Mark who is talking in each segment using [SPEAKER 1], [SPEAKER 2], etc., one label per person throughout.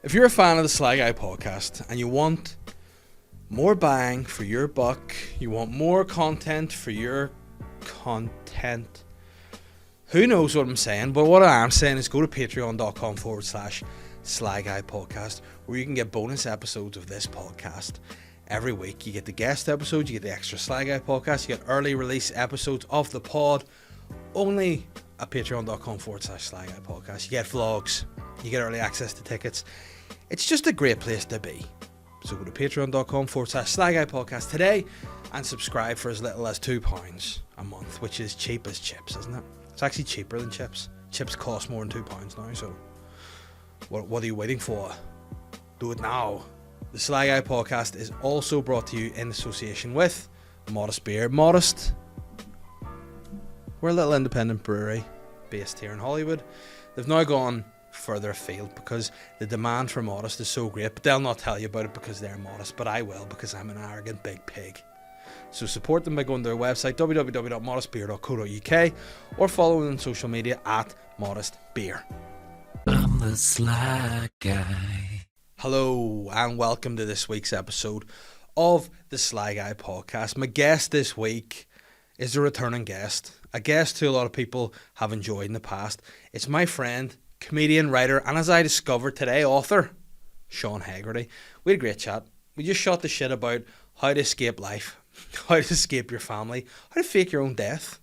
[SPEAKER 1] If you're a fan of the SLY Guy podcast and you want more bang for your buck, you want more content for your content, who knows what I'm saying, but what I am saying is go to patreon.com/SLY Guy podcast, where you can get bonus episodes of this podcast every week. You get the guest episodes, you get the extra SLY Guy podcast, you get early release episodes of the pod only at patreon.com/SLY Guy podcast. You get vlogs, you get early access to tickets. It's just a great place to be. So go to patreon.com/SLY Guy podcast today and subscribe for as little as £2 a month, which is cheap as chips, isn't it? It's actually cheaper than chips. Chips cost more than £2 now, so what are you waiting for? Do it now. The SLY Guy podcast is also brought to you in association with Modest Beer. Modest, we're a little independent brewery based here in Hollywood. They've now gone further afield because the demand for Modest is so great, but they'll not tell you about it because they're modest, but I will because I'm an arrogant big pig. So support them by going to their website www.modestbeer.co.uk or follow them on social media at modestbeer.
[SPEAKER 2] I'm the SLY Guy.
[SPEAKER 1] Hello and welcome to this week's episode of the SLY Guy podcast. My guest this week is a returning guest, a guest who a lot of people have enjoyed in the past. It's my friend, comedian, writer, and as I discovered today, author, Sean Hegarty. We had a great chat. We just shot the shit about how to escape life, how to escape your family, how to fake your own death.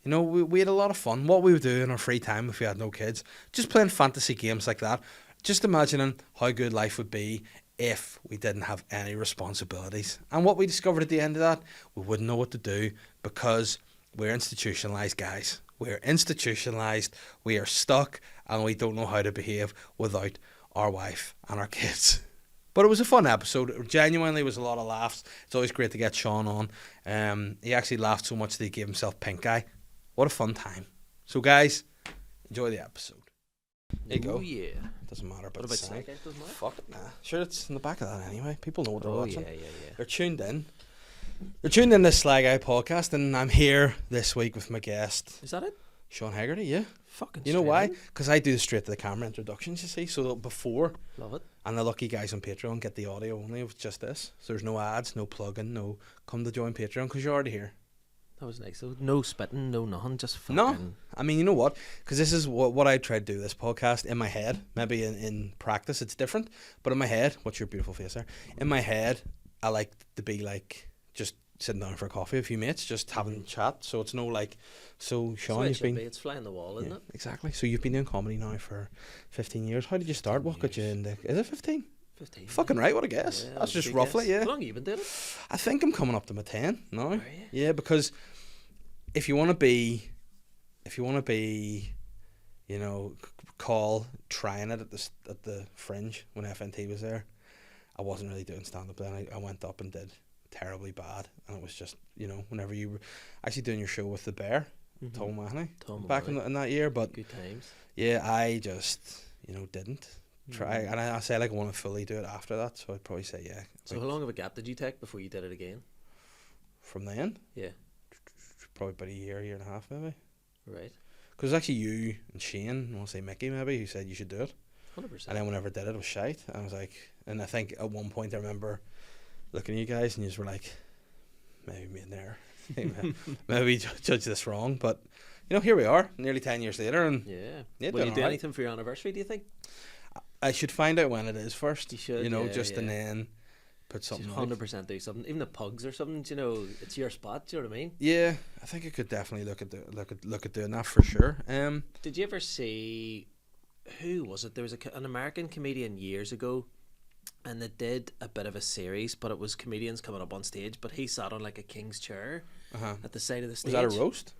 [SPEAKER 1] You know, we had a lot of fun. What we would do in our free time if we had no kids, just playing fantasy games like that. Just imagining how good life would be if we didn't have any responsibilities. And what we discovered at the end of that, we wouldn't know what to do because we're institutionalized, guys. We're institutionalized, we are stuck, and we don't know how to behave without our wife and our kids. But it was a fun episode. It genuinely was a lot of laughs. It's always great to get Sean on. He actually laughed so much that he gave himself pink eye. What a fun time. So guys, enjoy the episode. There you go.
[SPEAKER 2] Oh yeah.
[SPEAKER 1] Doesn't matter about
[SPEAKER 2] What
[SPEAKER 1] the
[SPEAKER 2] about
[SPEAKER 1] sound.
[SPEAKER 2] Psychic, doesn't matter?
[SPEAKER 1] Fuck it, nah. Sure, it's in the back of that anyway. People know what they're watching.
[SPEAKER 2] Yeah.
[SPEAKER 1] They're tuned in. They're tuned in to this SLY Guy podcast, and I'm here this week with my guest,
[SPEAKER 2] Is that it?
[SPEAKER 1] Sean Haggerty. Yeah.
[SPEAKER 2] Fucking
[SPEAKER 1] You know
[SPEAKER 2] straight
[SPEAKER 1] why?
[SPEAKER 2] in.
[SPEAKER 1] Because I do the straight to the camera introductions, you see. So before,
[SPEAKER 2] Love it.
[SPEAKER 1] and the lucky guys on Patreon get the audio only of just this. So there's no ads, no plugging, no come to join Patreon because you're already here.
[SPEAKER 2] That was nice. So no spitting, no nothing, just fucking.
[SPEAKER 1] No, I mean, you know what? Because this is what I try to do this podcast in my head. Maybe in practice it's different, but in my head, what's your beautiful face there? In my head, I like to be like just sitting down for a coffee with a few mates, just having chat. So it's no like, so
[SPEAKER 2] That's
[SPEAKER 1] Sean,
[SPEAKER 2] what it
[SPEAKER 1] you've
[SPEAKER 2] should
[SPEAKER 1] been
[SPEAKER 2] be. It's flying the wall, isn't
[SPEAKER 1] yeah,
[SPEAKER 2] it?
[SPEAKER 1] exactly. So you've been doing comedy now for 15 years. How did you start? What got you into? Is it 15?
[SPEAKER 2] 15.
[SPEAKER 1] Fucking right. What a guess.
[SPEAKER 2] Yeah,
[SPEAKER 1] That's
[SPEAKER 2] that was
[SPEAKER 1] just
[SPEAKER 2] a good
[SPEAKER 1] roughly,
[SPEAKER 2] guess.
[SPEAKER 1] yeah.
[SPEAKER 2] How long have you been doing it?
[SPEAKER 1] I think I'm coming up to my 10 now.
[SPEAKER 2] Are you?
[SPEAKER 1] Yeah, because if you want to be, you know, call trying it at the Fringe when FNT was there, I wasn't really doing stand up then. I went up and did terribly bad, and it was just, you know, whenever you were actually doing your show with the Bear, Tom Mahoney, back in that year. But
[SPEAKER 2] Good times.
[SPEAKER 1] yeah, I just, you know, didn't try, and I say like I want to fully do it after that, so I'd probably say yeah.
[SPEAKER 2] So
[SPEAKER 1] like,
[SPEAKER 2] how long of a gap did you take before you did it again?
[SPEAKER 1] from then,
[SPEAKER 2] Yeah.
[SPEAKER 1] probably about a year and a half maybe.
[SPEAKER 2] Right.
[SPEAKER 1] Because it's actually you and Shane, I want to say Mickey maybe, who said you should do it.
[SPEAKER 2] 100%.
[SPEAKER 1] And then whenever I did it, it was shite. And I was like, and I think at one point I remember looking at you guys and you just were like, maybe me in there. Maybe judge this wrong. But, you know, here we are, nearly 10 years later. And
[SPEAKER 2] Yeah.
[SPEAKER 1] Yeah,
[SPEAKER 2] Will
[SPEAKER 1] doing
[SPEAKER 2] you do
[SPEAKER 1] alright.
[SPEAKER 2] anything for your anniversary, do you think?
[SPEAKER 1] I should find out when it is first.
[SPEAKER 2] You should,
[SPEAKER 1] You know,
[SPEAKER 2] yeah,
[SPEAKER 1] just and
[SPEAKER 2] yeah.
[SPEAKER 1] then put
[SPEAKER 2] You
[SPEAKER 1] something
[SPEAKER 2] should
[SPEAKER 1] out.
[SPEAKER 2] 100% do something. Even the pugs or something, you know, it's your spot, do you know what I mean?
[SPEAKER 1] Yeah, I think I could definitely look at doing that for sure.
[SPEAKER 2] Did you ever see, who was it? There was an American comedian years ago, and they did a bit of a series, but it was comedians coming up on stage, but he sat on like a king's chair at the side of the
[SPEAKER 1] Was
[SPEAKER 2] stage.
[SPEAKER 1] that a roast?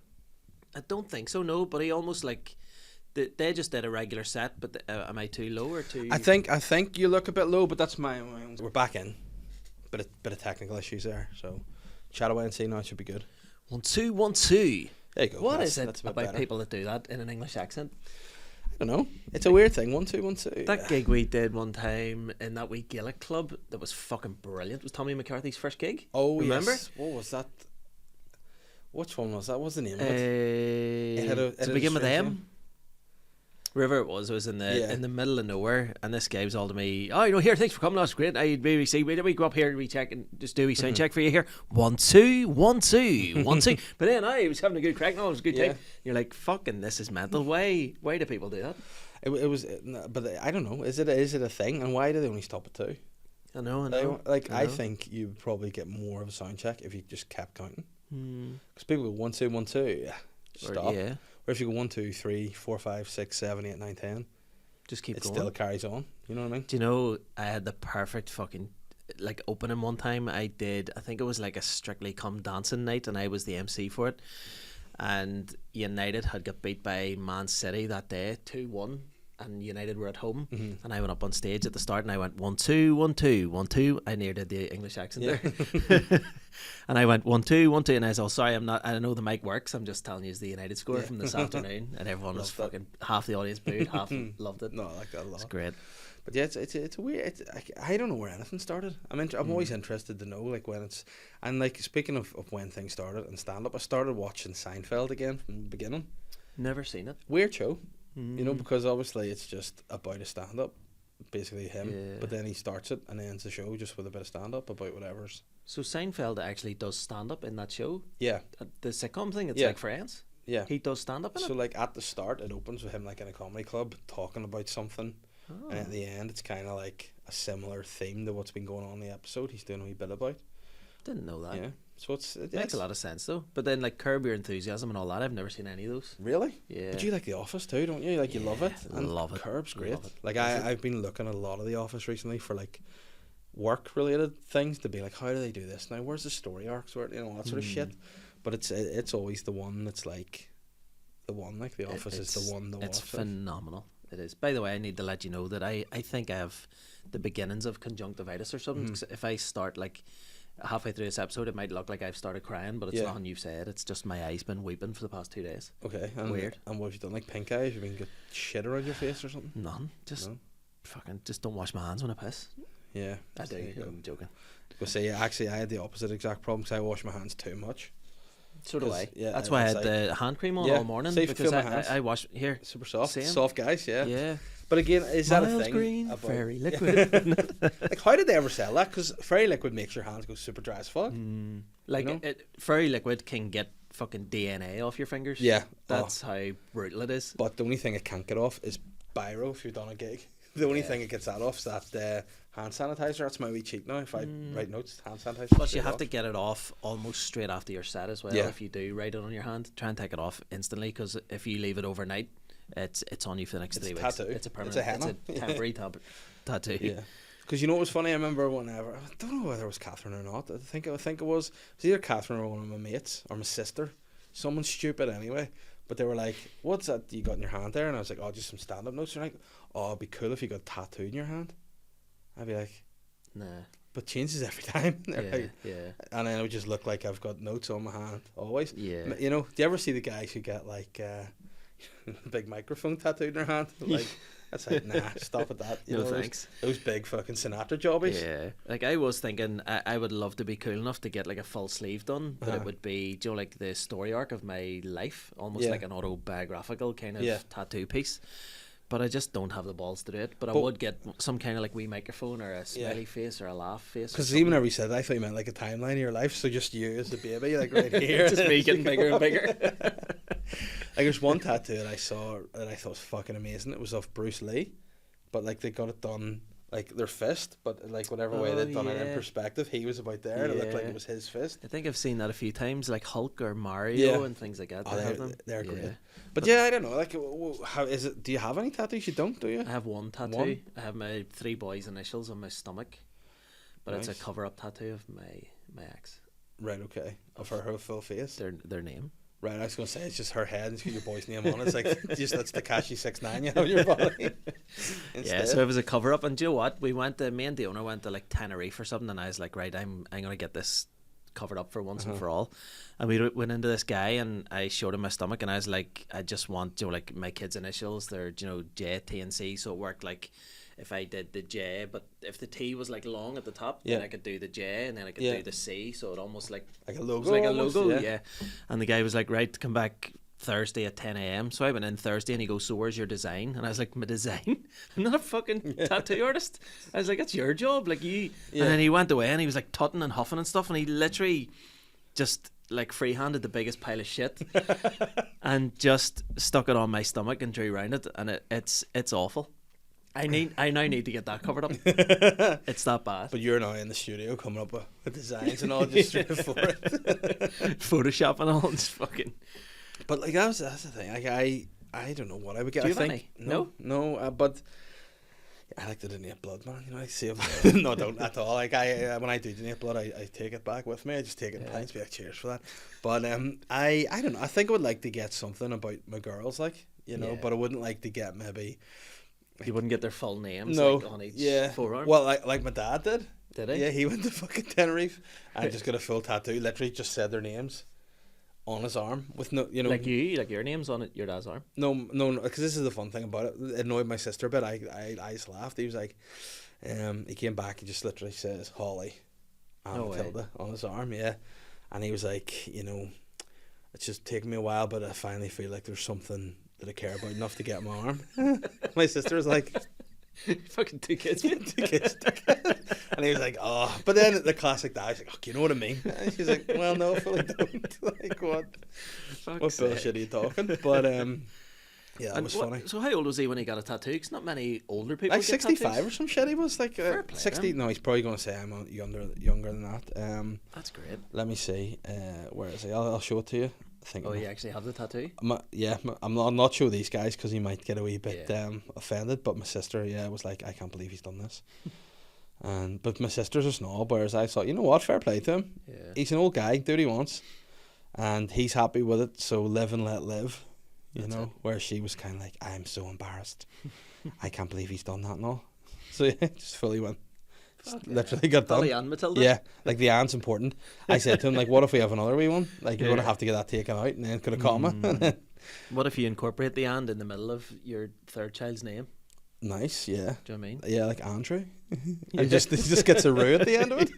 [SPEAKER 2] I don't think so, no, but he almost like, they just did a regular set, but am I too low or too...
[SPEAKER 1] I think you look a bit low, but that's my own. We're back in. Bit of technical issues there, so chat away and see. Now it should be good.
[SPEAKER 2] 1 2 1 2.
[SPEAKER 1] There you go.
[SPEAKER 2] What
[SPEAKER 1] That's-
[SPEAKER 2] is it
[SPEAKER 1] that's a bit
[SPEAKER 2] about
[SPEAKER 1] better.
[SPEAKER 2] people that do that in an English accent?
[SPEAKER 1] I don't know. It's a weird thing. 1 2 1 2.
[SPEAKER 2] That gig we did one time in that wee Gaelic club that was fucking brilliant. It was Tommy McCarthy's first gig.
[SPEAKER 1] Oh,
[SPEAKER 2] remember?
[SPEAKER 1] Yes. What was that? Which one was that? What was the name of it?
[SPEAKER 2] It
[SPEAKER 1] had a
[SPEAKER 2] begin with
[SPEAKER 1] strange
[SPEAKER 2] M.
[SPEAKER 1] name.
[SPEAKER 2] wherever it was in
[SPEAKER 1] Yeah.
[SPEAKER 2] the middle of nowhere, and this guy was all to me, oh, here, thanks for coming, that's great. I maybe see, wait, we go up here and we check and just do a sound check for you here. 1 2 1 2 1 2. But then I was having a good crack, no, it was a good time. You're like, fucking, this is mental. Why do people do that?
[SPEAKER 1] It was, but I don't know. Is it a thing? And why do they only stop at 2?
[SPEAKER 2] I know.
[SPEAKER 1] I think you would probably get more of a sound check if you just kept counting. Because people go 1 2 1 2, yeah, stop. Or if you go 1 2 3 4 5 6 7 8 9 10,
[SPEAKER 2] just keep
[SPEAKER 1] it
[SPEAKER 2] going.
[SPEAKER 1] still carries on. You know what I mean?
[SPEAKER 2] Do you know, I had the perfect fucking like opening one time. I think it was like a Strictly Come Dancing night, and I was the MC for it. And United had got beat by Man City that day 2-1. And United were at home, and I went up on stage at the start, and I went 1 2 1 2 1 2. I near did the English accent there, and I went 1 2 1 2, and I was all sorry, I'm not. I know the mic works. I'm just telling you the United score from this afternoon, and everyone was fucking half the audience booed, half loved it.
[SPEAKER 1] No, I like that a lot.
[SPEAKER 2] It's great.
[SPEAKER 1] But yeah, it's a weird. I don't know where anything started. I'm always interested to know like when it's, and like speaking of when things started and stand up, I started watching Seinfeld again from the beginning.
[SPEAKER 2] Never seen it.
[SPEAKER 1] Weird show. You know, because obviously it's just about a stand-up, basically him.
[SPEAKER 2] Yeah.
[SPEAKER 1] But then he starts it and ends the show just with a bit of stand-up about whatever's.
[SPEAKER 2] So Seinfeld actually does stand-up in that show?
[SPEAKER 1] Yeah.
[SPEAKER 2] The sitcom thing, it's
[SPEAKER 1] Yeah.
[SPEAKER 2] like Friends?
[SPEAKER 1] Yeah.
[SPEAKER 2] He does stand-up in it?
[SPEAKER 1] So like at the start, it opens with him like in a comedy club talking about something.
[SPEAKER 2] Oh.
[SPEAKER 1] And at the end, it's kind of like a similar theme to what's been going on in the episode. He's doing a wee bit about.
[SPEAKER 2] Didn't know that.
[SPEAKER 1] Yeah. So
[SPEAKER 2] Makes a lot of sense though. But then like Curb Your Enthusiasm and all that, I've never seen any of those.
[SPEAKER 1] Really?
[SPEAKER 2] Yeah.
[SPEAKER 1] But you like The Office too, don't you? Like you love it. And
[SPEAKER 2] love it.
[SPEAKER 1] Curb's great.
[SPEAKER 2] Love it.
[SPEAKER 1] Like I've been looking at a lot of The Office recently for like work related things to be like, how do they do this now? Where's the story arcs? Where all that sort of shit. But it's always the one that's like the one like The Office is the one to watch.
[SPEAKER 2] It's phenomenal. It is. By the way, I need to let you know that I think I have the beginnings of conjunctivitis or something. 'Cause if I start like halfway through this episode, it might look like I've started crying, but it's nothing you've said. It's just my eyes been weeping for the past 2 days.
[SPEAKER 1] Okay. And,
[SPEAKER 2] weird.
[SPEAKER 1] And what have you done? Like pink eyes? Have you been got shit around your face or something?
[SPEAKER 2] None. Just fucking just don't wash my hands when I piss.
[SPEAKER 1] Yeah.
[SPEAKER 2] I do. I'm joking.
[SPEAKER 1] Go say actually I had the opposite exact problem because I wash my hands too much.
[SPEAKER 2] So do I.
[SPEAKER 1] Yeah,
[SPEAKER 2] that's why I had the hand cream on all morning,
[SPEAKER 1] so
[SPEAKER 2] because
[SPEAKER 1] my hands.
[SPEAKER 2] I wash here.
[SPEAKER 1] Super soft.
[SPEAKER 2] Same.
[SPEAKER 1] Soft guys, yeah.
[SPEAKER 2] Yeah.
[SPEAKER 1] But again, is that a
[SPEAKER 2] Mild
[SPEAKER 1] thing?
[SPEAKER 2] green,
[SPEAKER 1] about,
[SPEAKER 2] fairy liquid.
[SPEAKER 1] like, how did they ever sell that? Because fairy liquid makes your hands go super dry as fuck.
[SPEAKER 2] Like,
[SPEAKER 1] You know?
[SPEAKER 2] fairy liquid can get fucking DNA off your fingers.
[SPEAKER 1] Yeah.
[SPEAKER 2] That's how brutal it is.
[SPEAKER 1] But the only thing it can't get off is biro if you've done a gig. The only thing it gets that off is that hand sanitizer. That's my wee cheat now. If I write notes, hand sanitizer.
[SPEAKER 2] Plus, you have to get it off almost straight after your set as well.
[SPEAKER 1] Yeah.
[SPEAKER 2] If you do write it on your hand, try and take it off instantly, because if you leave it overnight, it's on you for the next 3 weeks.
[SPEAKER 1] Tattoo.
[SPEAKER 2] It's a permanent.
[SPEAKER 1] It's a henna.
[SPEAKER 2] It's a temporary tattoo.
[SPEAKER 1] Yeah. Because you know what was funny? I remember whenever, I don't know whether it was Catherine or not. I think it was either Catherine or one of my mates or my sister. Someone stupid anyway. But they were like, "What's that you got in your hand there?" And I was like, "Oh, just some stand-up notes." They're like, "Oh, it'd be cool if you got tattooed in your hand." I'd be like,
[SPEAKER 2] Nah.
[SPEAKER 1] "But changes every time."
[SPEAKER 2] Yeah. Yeah.
[SPEAKER 1] And then it would just look like I've got notes on my hand always.
[SPEAKER 2] Yeah.
[SPEAKER 1] You know, do you ever see the guys who get like big microphone tattooed in their hand? Like, that's like, nah, stop at that. You
[SPEAKER 2] No
[SPEAKER 1] know,
[SPEAKER 2] thanks.
[SPEAKER 1] Those big fucking Sinatra jobbies.
[SPEAKER 2] Yeah, like I was thinking, I would love to be cool enough to get like a full sleeve done, but it would be, do you know, like the story arc of my life, almost like an autobiographical kind of tattoo piece. But I just don't have the balls to do it. But I would get some kind of like wee microphone or a smiley face or a laugh face.
[SPEAKER 1] Because even whenever you said that, I thought you meant like a timeline of your life. So just you as the baby, like right here.
[SPEAKER 2] Just me getting bigger and bigger.
[SPEAKER 1] Like there's one tattoo that I saw that I thought was fucking amazing. It was of Bruce Lee, but like they got it done like their fist, but like whatever way they'd done it in perspective, he was about there. And it looked like it was his fist.
[SPEAKER 2] I think I've seen that a few times, like Hulk or Mario and things like that.
[SPEAKER 1] They're great. But yeah, I don't know. Like, how is it? Do you have any tattoos? You don't, do you?
[SPEAKER 2] I have one tattoo. I have my 3 boys' initials on my stomach, but
[SPEAKER 1] Nice.
[SPEAKER 2] it's a cover-up tattoo of my ex.
[SPEAKER 1] Right. Okay. Of her full face.
[SPEAKER 2] Their name.
[SPEAKER 1] Right. I was gonna say it's just her head and it's got your boy's name on it. It's like just that's Tekashi 6ix9ine you have on your body.
[SPEAKER 2] Yeah, so it was a cover up, and do you know what? Me and the owner went to like Tenerife or something, and I was like, right, I'm gonna get this covered up for once and for all. And we went into this guy, and I showed him my stomach, and I was like, I just want, you know, like my kids' initials, they're, you know, J, T, and C, so it worked like if I did the J, but if the T was like long at the top, then I could do the J, and then I could do the C, so it almost like
[SPEAKER 1] a logo.
[SPEAKER 2] it was like
[SPEAKER 1] almost,
[SPEAKER 2] a logo, yeah. And the guy was like, right, come back Thursday at 10 a.m. So I went in Thursday and he goes, so where's your design? And I was like, my design? I'm not a fucking tattoo artist. I was like, it's your job. Like you. Yeah. And then he went away and he was like tutting and huffing and stuff. And he literally just like freehanded the biggest pile of shit and just stuck it on my stomach and drew around it. And it's awful. I now need to get that covered up. It's that bad.
[SPEAKER 1] But you're now in the studio coming up with designs and all just straight for it.
[SPEAKER 2] Photoshop and all. Just fucking.
[SPEAKER 1] But like that's the thing. Like I don't know what I would get.
[SPEAKER 2] Do you
[SPEAKER 1] I
[SPEAKER 2] have
[SPEAKER 1] think
[SPEAKER 2] any?
[SPEAKER 1] no. But I like to donate blood, man. You know, I save. No, I don't at all. Like when I do donate blood, I take it back with me. I just take it in pints. Be like, cheers for that. But I don't know. I think I would like to get something about my girls, like but I wouldn't like to get maybe.
[SPEAKER 2] You wouldn't get their full names
[SPEAKER 1] no,
[SPEAKER 2] like, on each forearm?
[SPEAKER 1] Well, like my dad did.
[SPEAKER 2] Did he?
[SPEAKER 1] Yeah, he went to fucking Tenerife and just got a full tattoo. Literally just said their names on his arm with no,
[SPEAKER 2] like your name's on it, your dad's arm.
[SPEAKER 1] No, because this is the fun thing about it. It annoyed my sister a bit. I just laughed. He was like, he came back. He just literally says Holly and Matilda on his arm. Yeah, and he was like, it's just taken me a while, but I finally feel like there's something that I care about enough to get my arm. My sister was like,
[SPEAKER 2] fucking two kids.
[SPEAKER 1] And he was like, oh. But then the classic dad was like, oh, you know what I mean? And she's like, well, no, I fully don't. Like, what bullshit are you talking? But, yeah, it was funny.
[SPEAKER 2] So how old was he when he got a tattoo? Because not many older people
[SPEAKER 1] like
[SPEAKER 2] get
[SPEAKER 1] 65
[SPEAKER 2] tattoos.
[SPEAKER 1] Or some shit. He was like 60. No, he's probably going to say I'm younger than that.
[SPEAKER 2] That's great.
[SPEAKER 1] Let me see. Where is he? I'll show it to you.
[SPEAKER 2] You actually have the tattoo?
[SPEAKER 1] I'm not sure these guys because he might get a wee bit offended. But my sister, was like, I can't believe he's done this. But my sister's a snob, whereas I thought, you know what, fair play to him.
[SPEAKER 2] Yeah.
[SPEAKER 1] He's an old guy, do what he wants, and he's happy with it. So live and let live, Whereas she was kind of like, I'm so embarrassed. I can't believe he's done that and all. So yeah, just fully went. Literally got done.
[SPEAKER 2] Holly and Matilda.
[SPEAKER 1] Yeah, like the and's important. I said to him, like, what if we have another wee one? Like, you're gonna have to get that taken out and then put a comma.
[SPEAKER 2] What if you incorporate the and in the middle of your third child's name?
[SPEAKER 1] Nice, yeah.
[SPEAKER 2] Do you know what I mean?
[SPEAKER 1] Yeah, like Andrew. And he just gets a roo at the end of it.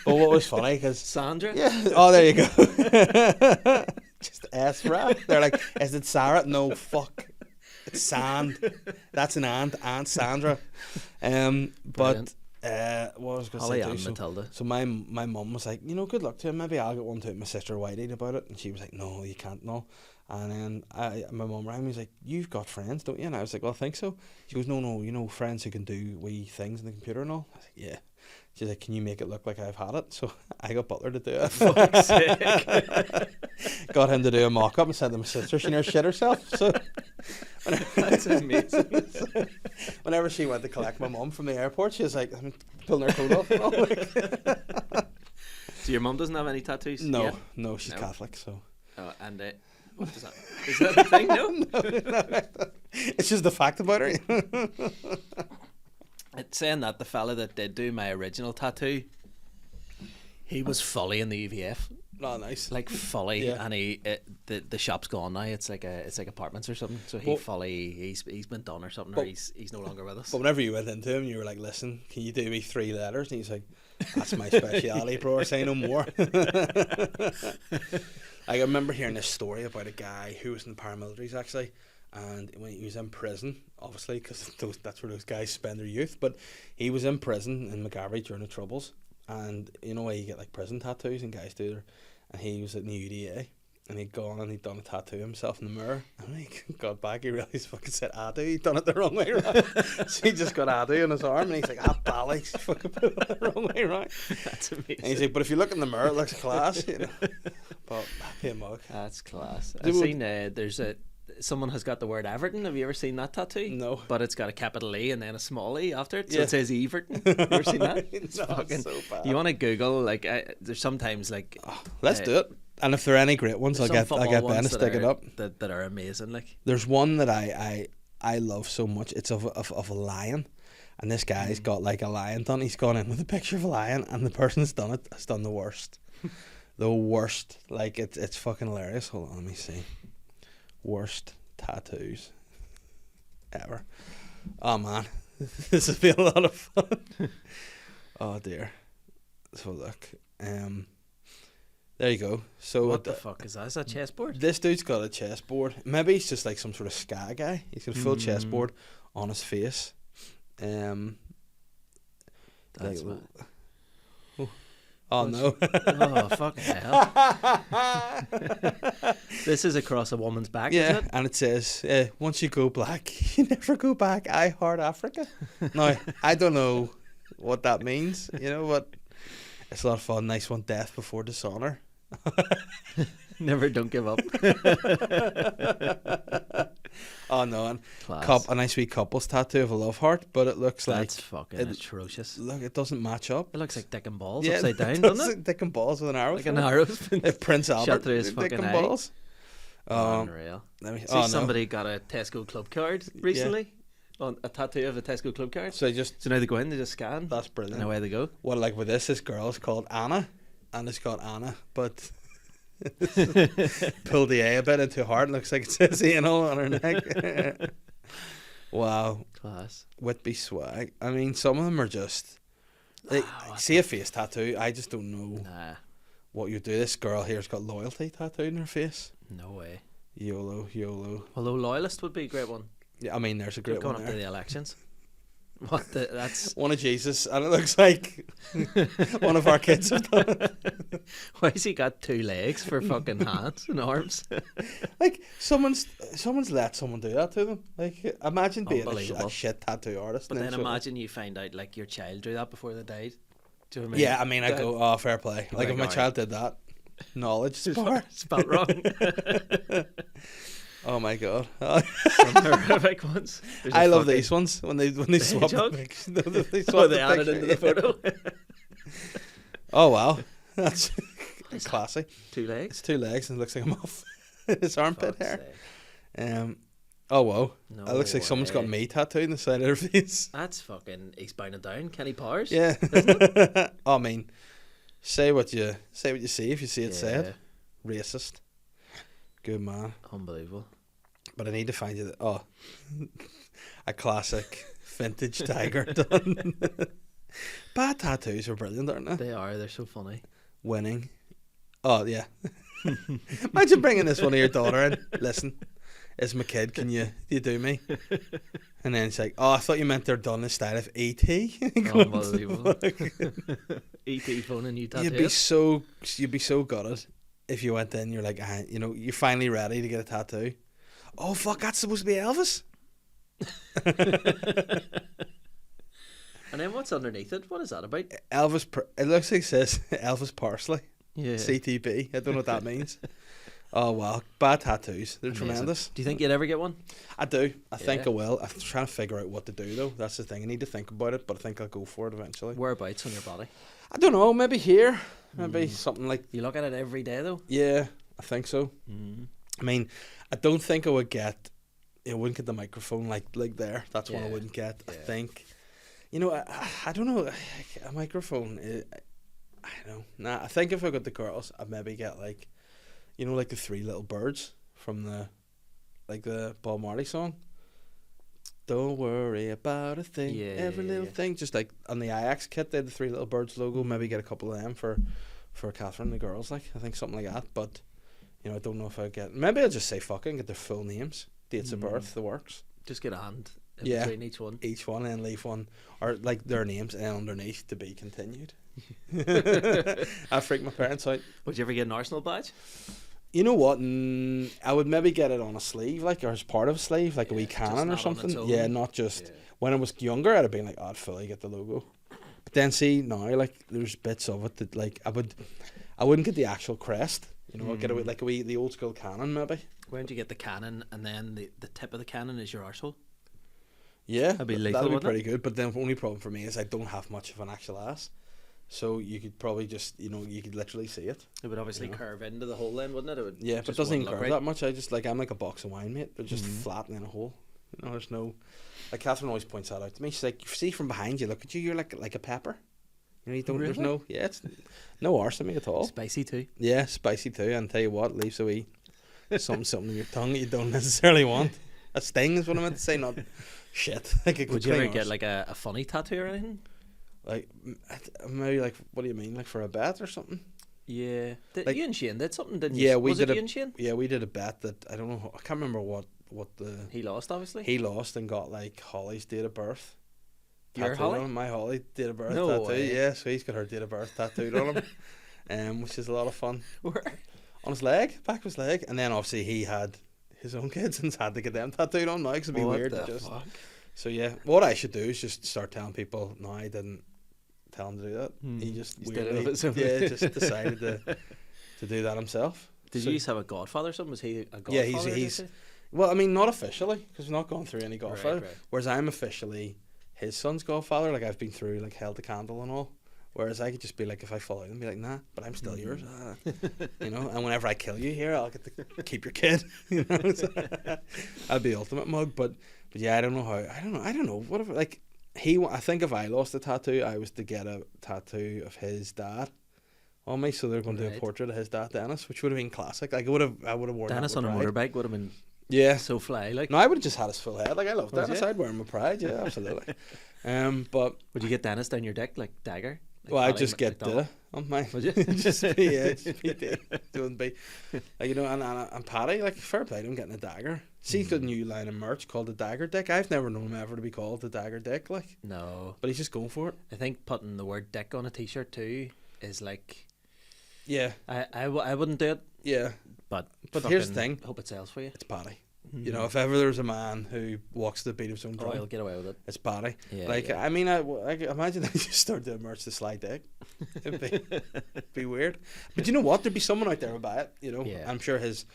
[SPEAKER 1] But what was funny, because
[SPEAKER 2] Sandra?
[SPEAKER 1] Yeah. Oh, there you go. Just S-rap. They're like, is it Sarah? No, fuck. It's Sand. That's an Aunt Sandra. But what was I going to say?
[SPEAKER 2] Holly and Matilda.
[SPEAKER 1] So my mum was like, good luck to him. Maybe I'll get one to my sister Whitey about it. And she was like, no, you can't, no. And then my mum rang me, was like, you've got friends, don't you? And I was like, well, I think so. She goes, no, friends who can do wee things on the computer and all. I was like, yeah. She's like, can you make it look like I've had it? So I got Butler to do it.
[SPEAKER 2] Fuck's sake.
[SPEAKER 1] Got him to do a mock-up and sent to my sister. She nearly shit herself. So
[SPEAKER 2] that's amazing.
[SPEAKER 1] Whenever she went to collect my mum from the airport, she was like, I'm pulling her coat off and all.
[SPEAKER 2] So your mum doesn't have any tattoos?
[SPEAKER 1] No, she's Catholic, so.
[SPEAKER 2] Oh, and what is that? Is that a thing? No?
[SPEAKER 1] No. It's just the fact about her.
[SPEAKER 2] It's saying that the fella that did do my original tattoo, he was fully in the UVF.
[SPEAKER 1] Oh, nice.
[SPEAKER 2] Like fully, and the shop's gone now. It's like apartments or something. So he's been done or something, or he's no longer with us.
[SPEAKER 1] But whenever you went into him, you were like, "Listen, can you do me 3 letters?" And he's like, "That's my speciality, bro. Say no more." I remember hearing this story about a guy who was in the paramilitaries actually. And when he was in prison, obviously, because that's where those guys spend their youth, but he was in prison in McGarvey during the Troubles, and you know why you get like prison tattoos and guys do there, and he was in the UDA, and he'd gone and he'd done a tattoo himself in the mirror, and when he got back, he realised fucking said Adu, he'd done it the wrong way around. So he just got Adu on his arm, and he's like, bally, he's fucking put it the wrong way around.
[SPEAKER 2] That's amazing.
[SPEAKER 1] And he's like, but if you look in the mirror, it looks class, But happy mug.
[SPEAKER 2] That's class. I've seen someone has got the word Everton. Have you ever seen that tattoo?
[SPEAKER 1] No.
[SPEAKER 2] But it's got a capital E and then a small e after it. So it says Everton. Have you ever seen that? It's
[SPEAKER 1] so bad.
[SPEAKER 2] You want to Google, like, there's sometimes, like...
[SPEAKER 1] let's do it. And if there are any great ones, I'll get Ben to stick it up.
[SPEAKER 2] That are amazing, like.
[SPEAKER 1] There's one that I love so much. It's of a lion. And this guy's got, like, a lion done. He's gone in with a picture of a lion, and the person that's done it has done the worst. The worst. Like, it's fucking hilarious. Hold on, let me see. Worst tattoos ever. Oh man, this has been a lot of fun. Oh dear. So look, There you go. So
[SPEAKER 2] What the fuck is that? Is that chessboard?
[SPEAKER 1] this dude's got a chessboard. Maybe he's just like some sort of ska guy. He's got a full chessboard on his face.
[SPEAKER 2] That's
[SPEAKER 1] like,
[SPEAKER 2] what.
[SPEAKER 1] oh no!
[SPEAKER 2] Oh fucking hell! This is across a woman's back,
[SPEAKER 1] Yeah,
[SPEAKER 2] isn't it?
[SPEAKER 1] and it says, "Once you go black, you never go back. I heart Africa." Now, I don't know what that means, but it's a lot of fun. Nice one, death before dishonor.
[SPEAKER 2] Never, don't give up.
[SPEAKER 1] Oh no, and
[SPEAKER 2] Class.
[SPEAKER 1] a nice wee couple's tattoo of a love heart, but it looks
[SPEAKER 2] That's
[SPEAKER 1] like
[SPEAKER 2] fucking atrocious.
[SPEAKER 1] look, it doesn't match up.
[SPEAKER 2] It looks like dick and balls
[SPEAKER 1] Yeah,
[SPEAKER 2] upside down,
[SPEAKER 1] it
[SPEAKER 2] doesn't
[SPEAKER 1] does,
[SPEAKER 2] it?
[SPEAKER 1] Dick and balls with an arrow.
[SPEAKER 2] Like
[SPEAKER 1] through
[SPEAKER 2] an
[SPEAKER 1] it.
[SPEAKER 2] arrow's been
[SPEAKER 1] Prince Albert,
[SPEAKER 2] through his
[SPEAKER 1] dick
[SPEAKER 2] fucking
[SPEAKER 1] and
[SPEAKER 2] eye.
[SPEAKER 1] balls.
[SPEAKER 2] Unreal.
[SPEAKER 1] Let me,
[SPEAKER 2] See,
[SPEAKER 1] oh no.
[SPEAKER 2] somebody got a Tesco club card recently. On a tattoo of a Tesco club card.
[SPEAKER 1] So
[SPEAKER 2] So now they go in, they just scan.
[SPEAKER 1] that's brilliant.
[SPEAKER 2] And away they go.
[SPEAKER 1] Well, like with this girl's called Anna, and it's got Anna, but pull the A a bit into hard. Looks like it says anal on her neck. Wow,
[SPEAKER 2] Class.
[SPEAKER 1] Whitby swag. I mean, some of them are just. Like, see a face tattoo. I just don't know
[SPEAKER 2] Nah,
[SPEAKER 1] what you do. This girl here's got loyalty tattooed in her face.
[SPEAKER 2] no way.
[SPEAKER 1] YOLO.
[SPEAKER 2] Although loyalist would be a great one.
[SPEAKER 1] Yeah, I mean, there's a great
[SPEAKER 2] Going
[SPEAKER 1] one
[SPEAKER 2] up to
[SPEAKER 1] there.
[SPEAKER 2] the elections. What the? That's
[SPEAKER 1] One of Jesus, and it looks like one of our kids have done it.
[SPEAKER 2] why has he got 2 legs for fucking hands and arms?
[SPEAKER 1] Like someone's let someone do that to them. Like imagine being a
[SPEAKER 2] Unbelievable.
[SPEAKER 1] shit tattoo artist.
[SPEAKER 2] But
[SPEAKER 1] and
[SPEAKER 2] then
[SPEAKER 1] sort of-
[SPEAKER 2] imagine you find out like your child drew that before they died. Do you know what I mean?
[SPEAKER 1] Yeah, I mean, I go, oh, fair play. Like if my
[SPEAKER 2] alright.
[SPEAKER 1] child did that, knowledge spar.
[SPEAKER 2] Spelled wrong.
[SPEAKER 1] Oh my god,
[SPEAKER 2] Some horrific ones. There's a
[SPEAKER 1] I love
[SPEAKER 2] fucking-
[SPEAKER 1] these ones when they swap the
[SPEAKER 2] hedgehog?
[SPEAKER 1] pictures. They swap
[SPEAKER 2] Oh,
[SPEAKER 1] the
[SPEAKER 2] they added
[SPEAKER 1] picture,
[SPEAKER 2] into the photo.
[SPEAKER 1] Oh wow, that's
[SPEAKER 2] is that?
[SPEAKER 1] classy.
[SPEAKER 2] 2 legs.
[SPEAKER 1] It's 2 legs and it looks like a muff. His armpit
[SPEAKER 2] Fuck's
[SPEAKER 1] hair.
[SPEAKER 2] sake.
[SPEAKER 1] Oh wow,
[SPEAKER 2] No
[SPEAKER 1] it looks like someone's got
[SPEAKER 2] way.
[SPEAKER 1] me tattooed in the side of their face.
[SPEAKER 2] That's fucking Eastbound and Down. Kenny Powers.
[SPEAKER 1] Yeah. I mean, say what you see. If you see it said, racist. Good man.
[SPEAKER 2] Unbelievable.
[SPEAKER 1] But I need to find you a classic vintage tiger done. Bad tattoos are brilliant, aren't they?
[SPEAKER 2] They are. They're so funny.
[SPEAKER 1] Winning. Oh yeah. Imagine bringing this one of your daughter in. Listen, it's my kid. Can you do me? And then it's like, oh, I thought you meant they're done in style of E.T.
[SPEAKER 2] Unbelievable. E.T. phoning you tattoo.
[SPEAKER 1] You'd be so gutted if you went in. You're like, you're finally ready to get a tattoo. Oh fuck, that's supposed to be Elvis.
[SPEAKER 2] And then what's underneath it? What is that about?
[SPEAKER 1] It looks like it says Elvis Parsley.
[SPEAKER 2] Yeah.
[SPEAKER 1] CTB. I don't know what that means. Oh wow, bad tattoos. They're
[SPEAKER 2] Amazing.
[SPEAKER 1] tremendous.
[SPEAKER 2] Do you think you'd ever get one?
[SPEAKER 1] I do. I think
[SPEAKER 2] Yeah.
[SPEAKER 1] I will. I'm trying to figure out what to do though. That's the thing. I need to think about it, but I think I'll go for it eventually.
[SPEAKER 2] Whereabouts on your body?
[SPEAKER 1] I don't know. Maybe here. Maybe something like.
[SPEAKER 2] You look at it every day though.
[SPEAKER 1] Yeah, I think so.
[SPEAKER 2] Mm.
[SPEAKER 1] I mean, I don't think I would get. I wouldn't get the microphone like there. That's one I
[SPEAKER 2] Yeah.
[SPEAKER 1] wouldn't get. I
[SPEAKER 2] Yeah.
[SPEAKER 1] think. I don't know. A microphone. I don't know. Nah, I think if I got the girls, I'd maybe get like, like the 3 little birds from the Bob Marley song. Don't worry about a thing.
[SPEAKER 2] Yeah,
[SPEAKER 1] Every
[SPEAKER 2] yeah,
[SPEAKER 1] little
[SPEAKER 2] yeah.
[SPEAKER 1] thing. Just like on the Ajax kit, they had the 3 little birds logo. Maybe get a couple of them for Catherine and the girls. Like I think something like that. But I don't know if I get. Maybe I'll just say fuck it and get their full names, dates of birth, the works.
[SPEAKER 2] Just get a hand in
[SPEAKER 1] Yeah.
[SPEAKER 2] between each one.
[SPEAKER 1] Each one and leave one, or like their names and underneath to be continued. I freak my parents out.
[SPEAKER 2] Would you ever get an Arsenal badge?
[SPEAKER 1] You know what? I would maybe get it on a sleeve, like, or as part of a sleeve, like a wee
[SPEAKER 2] Yeah, just
[SPEAKER 1] cannon or
[SPEAKER 2] not on its
[SPEAKER 1] something.
[SPEAKER 2] own.
[SPEAKER 1] Yeah, not just.
[SPEAKER 2] Yeah.
[SPEAKER 1] When I was younger, I'd have been like, oh, I'd fully get the logo. But then see now, like, there's bits of it that like I wouldn't get the actual crest. I'd get like the old school cannon maybe.
[SPEAKER 2] Where do you get the cannon and then the tip of the cannon is your arsehole?
[SPEAKER 1] Yeah,
[SPEAKER 2] That'd be
[SPEAKER 1] that'd
[SPEAKER 2] lethal,
[SPEAKER 1] be
[SPEAKER 2] wouldn't
[SPEAKER 1] pretty good. But then the only problem for me is I don't have much of an actual ass. So you could probably just, you could literally see it.
[SPEAKER 2] It would obviously curve into the hole then, wouldn't it?
[SPEAKER 1] Yeah, but it
[SPEAKER 2] just
[SPEAKER 1] doesn't even
[SPEAKER 2] wouldn't
[SPEAKER 1] curve
[SPEAKER 2] look
[SPEAKER 1] that much. I'm like a box of wine, mate. They're just flat in a hole. There's no. Like Catherine always points that out to me. She's like, see from behind you, look at you, you're like a pepper. You don't. There's
[SPEAKER 2] Really?
[SPEAKER 1] no. Yeah, it's no arse in me at all.
[SPEAKER 2] Spicy too.
[SPEAKER 1] Yeah, spicy too. And tell you what, leaves a wee something in your tongue that you don't necessarily want. A sting is what I meant to say, not shit. Like a
[SPEAKER 2] Would you ever
[SPEAKER 1] clean
[SPEAKER 2] get
[SPEAKER 1] arse.
[SPEAKER 2] like a funny tattoo or anything?
[SPEAKER 1] Like maybe like what do you mean, like for a bet or something?
[SPEAKER 2] Yeah.
[SPEAKER 1] Like-
[SPEAKER 2] You and Shane did something, didn't you?
[SPEAKER 1] Yeah, we
[SPEAKER 2] Was
[SPEAKER 1] did
[SPEAKER 2] it you and Shane?
[SPEAKER 1] Yeah, we did a bet that I don't know. I can't remember what the
[SPEAKER 2] He lost, obviously.
[SPEAKER 1] he lost and got like Holly's date of birth.
[SPEAKER 2] Your
[SPEAKER 1] tattooed
[SPEAKER 2] Holly?
[SPEAKER 1] on him. My Holly date of birth
[SPEAKER 2] No
[SPEAKER 1] tattoo.
[SPEAKER 2] way.
[SPEAKER 1] Yeah, so he's got her date of birth tattooed on him, which is a lot of fun.
[SPEAKER 2] Where?
[SPEAKER 1] On his leg, back of his leg, and then obviously he had his own kids and had to get them tattooed on now because it'd be
[SPEAKER 2] What
[SPEAKER 1] weird
[SPEAKER 2] the
[SPEAKER 1] to just.
[SPEAKER 2] fuck?
[SPEAKER 1] So yeah, what I should do is just start telling people. No, I didn't tell him to do that. He just
[SPEAKER 2] He's did it
[SPEAKER 1] weirdly,
[SPEAKER 2] of his own.
[SPEAKER 1] yeah, just decided to do that himself.
[SPEAKER 2] Did
[SPEAKER 1] So-
[SPEAKER 2] you used to have a godfather or something? Was he a godfather?
[SPEAKER 1] Yeah, he's well, I mean, not officially because we've not gone through any godfather.
[SPEAKER 2] right.
[SPEAKER 1] Whereas I'm officially his son's godfather. Like I've been through, like held the candle and all. Whereas I could just be like, if I follow him, be like, nah, but I'm still yours. You know. And whenever I kill you here, I'll get to keep your kid. You know, so I'd be the ultimate mug. But yeah, I don't know how. I don't know. What if like I think if I lost a tattoo, I was to get a tattoo of his dad on me. So they're going to do a
[SPEAKER 2] Right.
[SPEAKER 1] portrait of his dad, Dennis, which would have been classic. Like I would have worn
[SPEAKER 2] Dennis
[SPEAKER 1] that
[SPEAKER 2] on
[SPEAKER 1] with
[SPEAKER 2] a
[SPEAKER 1] pride.
[SPEAKER 2] motorbike would have been
[SPEAKER 1] Yeah.
[SPEAKER 2] so fly. Like,
[SPEAKER 1] No, I would have just had his full head. Like I love
[SPEAKER 2] Was
[SPEAKER 1] Dennis.
[SPEAKER 2] you?
[SPEAKER 1] I'd wear him with pride. Yeah, absolutely. But
[SPEAKER 2] would you get Dennis down your dick like dagger? Like
[SPEAKER 1] well, I
[SPEAKER 2] Paddy
[SPEAKER 1] just get
[SPEAKER 2] McDonald?
[SPEAKER 1] on mine.
[SPEAKER 2] Would you?
[SPEAKER 1] just be yeah, just be doing be like, you know, and Paddy, like fair play to him getting a dagger. See, he's got a new line of merch called the Dagger Dick. I've never known him ever to be called the Dagger Dick, like,
[SPEAKER 2] No,
[SPEAKER 1] but he's just going for it.
[SPEAKER 2] I think putting the word dick on a t-shirt too is like
[SPEAKER 1] Yeah,
[SPEAKER 2] I wouldn't do it,
[SPEAKER 1] yeah.
[SPEAKER 2] but
[SPEAKER 1] Here's the
[SPEAKER 2] fucking
[SPEAKER 1] thing.
[SPEAKER 2] hope it sells for you.
[SPEAKER 1] It's Paddy. You know, if ever there's a man who walks to the beat of his own
[SPEAKER 2] Oh,
[SPEAKER 1] drum,
[SPEAKER 2] he'll get away with it.
[SPEAKER 1] it's Paddy.
[SPEAKER 2] Yeah,
[SPEAKER 1] Like,
[SPEAKER 2] yeah.
[SPEAKER 1] I mean, I imagine I just start doing merch to Sly Dick. It'd be weird. But you know what? There'd be someone out there who'd buy it. You know,
[SPEAKER 2] Yeah.
[SPEAKER 1] I'm sure his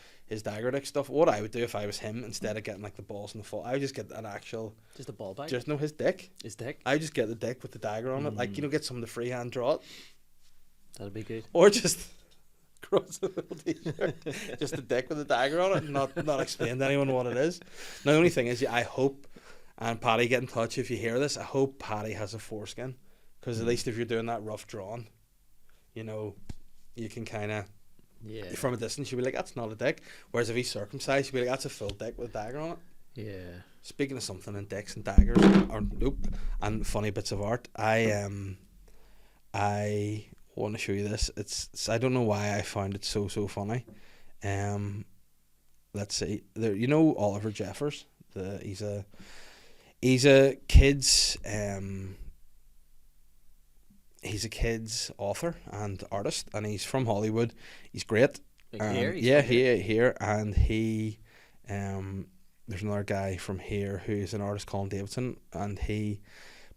[SPEAKER 1] Dagger Dick stuff. What I would do if I was him, instead of getting like the balls and the foot, I would just get an actual,
[SPEAKER 2] Just a ball bag.
[SPEAKER 1] just no his dick.
[SPEAKER 2] His dick.
[SPEAKER 1] I just get the dick with the dagger on it. Like, you know, get someone to freehand draw it,
[SPEAKER 2] That'd be good.
[SPEAKER 1] or just cross the little t-shirt, just the dick with the dagger on it, and not explain to anyone what it is. Now, the only thing is, I hope, and Paddy, get in touch if you hear this. I hope Paddy has a foreskin, because at least if you're doing that rough drawing, you know, you can kind of,
[SPEAKER 2] Yeah.
[SPEAKER 1] from a distance, you'll be like, that's not a dick. Whereas if he's circumcised, you'll be like, that's a full dick with a dagger on it.
[SPEAKER 2] Yeah.
[SPEAKER 1] Speaking of something in dicks and daggers, or nope, and funny bits of art, I want to show you this. It's I don't know why I found it so funny. Let's see. There, you know Oliver Jeffers. He's a kids he's a kids author and artist, and he's from Hollywood. He's great.
[SPEAKER 2] Like here? He's
[SPEAKER 1] Yeah,
[SPEAKER 2] from here?
[SPEAKER 1] here, and he there's another guy from here who's an artist, Colin Davidson, and he,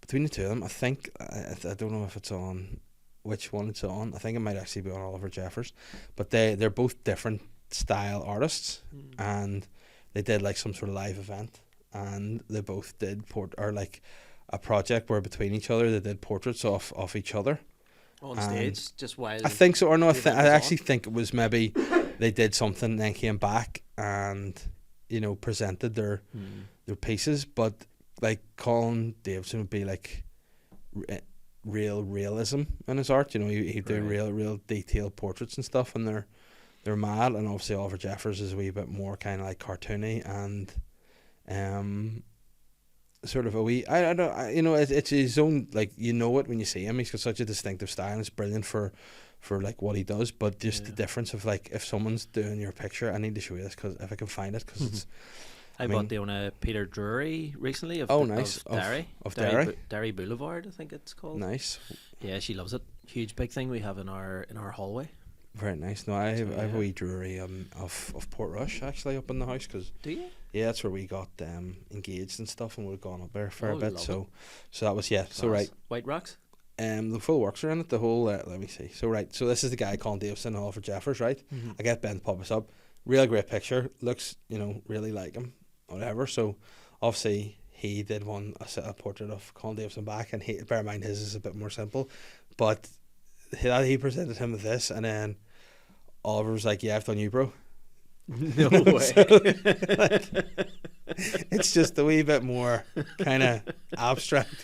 [SPEAKER 1] between the two of them, I think I don't know if it's on which one it's on. I think it might actually be on Oliver Jeffers, but they're both different style artists, and they did like some sort of live event, and they both did like a project where between each other they did portraits of each other.
[SPEAKER 2] On stage, just while
[SPEAKER 1] I think so, or no, I
[SPEAKER 2] the event was
[SPEAKER 1] actually
[SPEAKER 2] on?
[SPEAKER 1] think it was maybe they did something, then came back and, you know, presented their pieces. But like Colin Davidson would be like real realism in his art. You know, he'd do
[SPEAKER 2] Right.
[SPEAKER 1] real detailed portraits and stuff, and they're mad. And obviously Oliver Jeffers is a wee bit more kind of like cartoony and sort of a wee. I don't. You know, it's his own. Like, you know it when you see him. He's got such a distinctive style. And it's brilliant for like what he does. But just the difference of like, if someone's doing your picture, I need to show you this because if I can find it, because it's.
[SPEAKER 2] I
[SPEAKER 1] mean-
[SPEAKER 2] bought the own Peter Drury recently of,
[SPEAKER 1] Oh, nice.
[SPEAKER 2] of Derry.
[SPEAKER 1] Of Derry?
[SPEAKER 2] Derry Boulevard, I think it's called.
[SPEAKER 1] Nice,
[SPEAKER 2] Yeah, she loves it. Huge big thing we have in our hallway.
[SPEAKER 1] very nice. No, I have a
[SPEAKER 2] yeah.
[SPEAKER 1] wee Drury of Portrush actually up in the house because
[SPEAKER 2] Do you?
[SPEAKER 1] yeah, that's where we got engaged and stuff, and we've gone up there for a
[SPEAKER 2] Oh,
[SPEAKER 1] bit.
[SPEAKER 2] love
[SPEAKER 1] So that was so
[SPEAKER 2] Class.
[SPEAKER 1] right.
[SPEAKER 2] White Rocks?
[SPEAKER 1] The full works are in it. The whole let me see. So right. So this is the guy Colin Davidson and Oliver Jeffers, right? I get Ben to pop this up. Real great picture. Looks, you know, really like him. Whatever. So obviously he did a portrait of Colin Davidson back, and bear in mind his is a bit more simple, but he presented him with this, and then Oliver was like, "Yeah, I've done you, bro."
[SPEAKER 2] No
[SPEAKER 1] So,
[SPEAKER 2] way.
[SPEAKER 1] It's just a wee bit more kind of abstract,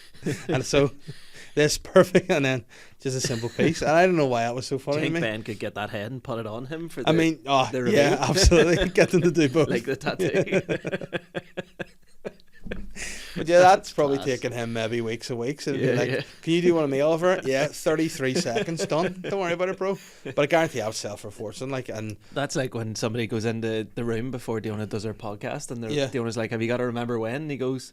[SPEAKER 1] and so this perfect, and then just a simple piece, and I don't know why that was so
[SPEAKER 2] Do
[SPEAKER 1] funny
[SPEAKER 2] you
[SPEAKER 1] to
[SPEAKER 2] think
[SPEAKER 1] me.
[SPEAKER 2] Ben could get that head and put it on him for the,
[SPEAKER 1] I mean,
[SPEAKER 2] the reveal?
[SPEAKER 1] yeah, absolutely. Get them to do both.
[SPEAKER 2] like the tattoo?
[SPEAKER 1] But But yeah, that's probably
[SPEAKER 2] class.
[SPEAKER 1] taking him maybe weeks and weeks. And
[SPEAKER 2] Yeah,
[SPEAKER 1] be like,
[SPEAKER 2] yeah.
[SPEAKER 1] can you do one of me, Oliver? Yeah, 33 seconds, done. Don't worry about it, bro. But I guarantee I'll sell for a fortune. Like, and
[SPEAKER 2] That's like when somebody goes into the room before Diona does her podcast, and
[SPEAKER 1] Yeah.
[SPEAKER 2] Diona's like, "Have you got to remember when?" And he goes,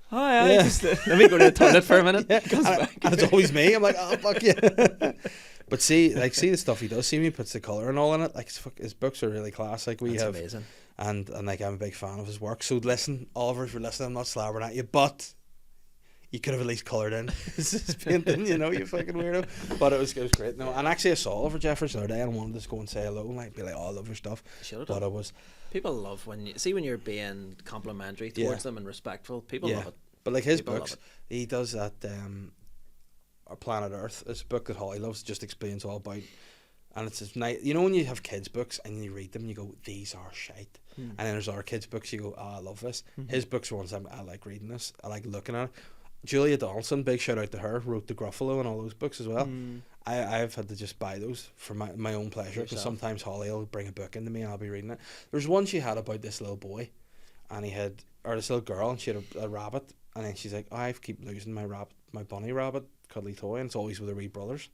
[SPEAKER 2] "Hi,
[SPEAKER 1] Yeah.
[SPEAKER 2] just let me go to the toilet for a minute."
[SPEAKER 1] yeah,
[SPEAKER 2] Comes back.
[SPEAKER 1] and it's always me. I'm like, oh fuck yeah. But see the stuff he does. See when he puts the color and all in it. Like his books are really class. Like we
[SPEAKER 2] That's
[SPEAKER 1] have,
[SPEAKER 2] amazing.
[SPEAKER 1] and like I'm a big fan of his work. So listen, Oliver, if you're listening, I'm not slabbering at you, but you could have at least coloured in his painting, you know, you fucking weirdo. But it was great. No, and actually I saw Oliver Jeffers the other day and wanted to just go and say hello and like be like, oh, I love your stuff.
[SPEAKER 2] Should have
[SPEAKER 1] But
[SPEAKER 2] done.
[SPEAKER 1] it was
[SPEAKER 2] People love when you're being complimentary towards
[SPEAKER 1] Yeah.
[SPEAKER 2] them and respectful. People
[SPEAKER 1] yeah.
[SPEAKER 2] love it.
[SPEAKER 1] But like his
[SPEAKER 2] People love
[SPEAKER 1] books,
[SPEAKER 2] it.
[SPEAKER 1] he does that. Our Planet Earth. It's a book that Holly loves. Just explains all about, and it's just nice. You know when you have kids' books and you read them, you go, these are shite. And then there's other kids' books, you go, oh, I love this. His books are ones I like reading this. I like looking at it. Julia Donaldson, big shout out to her, wrote The Gruffalo and all those books as well. I've had to just buy those for my own pleasure because
[SPEAKER 2] Yourself.
[SPEAKER 1] sometimes Holly will bring a book into me and I'll be reading it. There's one she had about this little boy, and this little girl, and she had a rabbit, and then she's like, oh, I keep losing my bunny rabbit cuddly toy, and it's always with her wee brothers.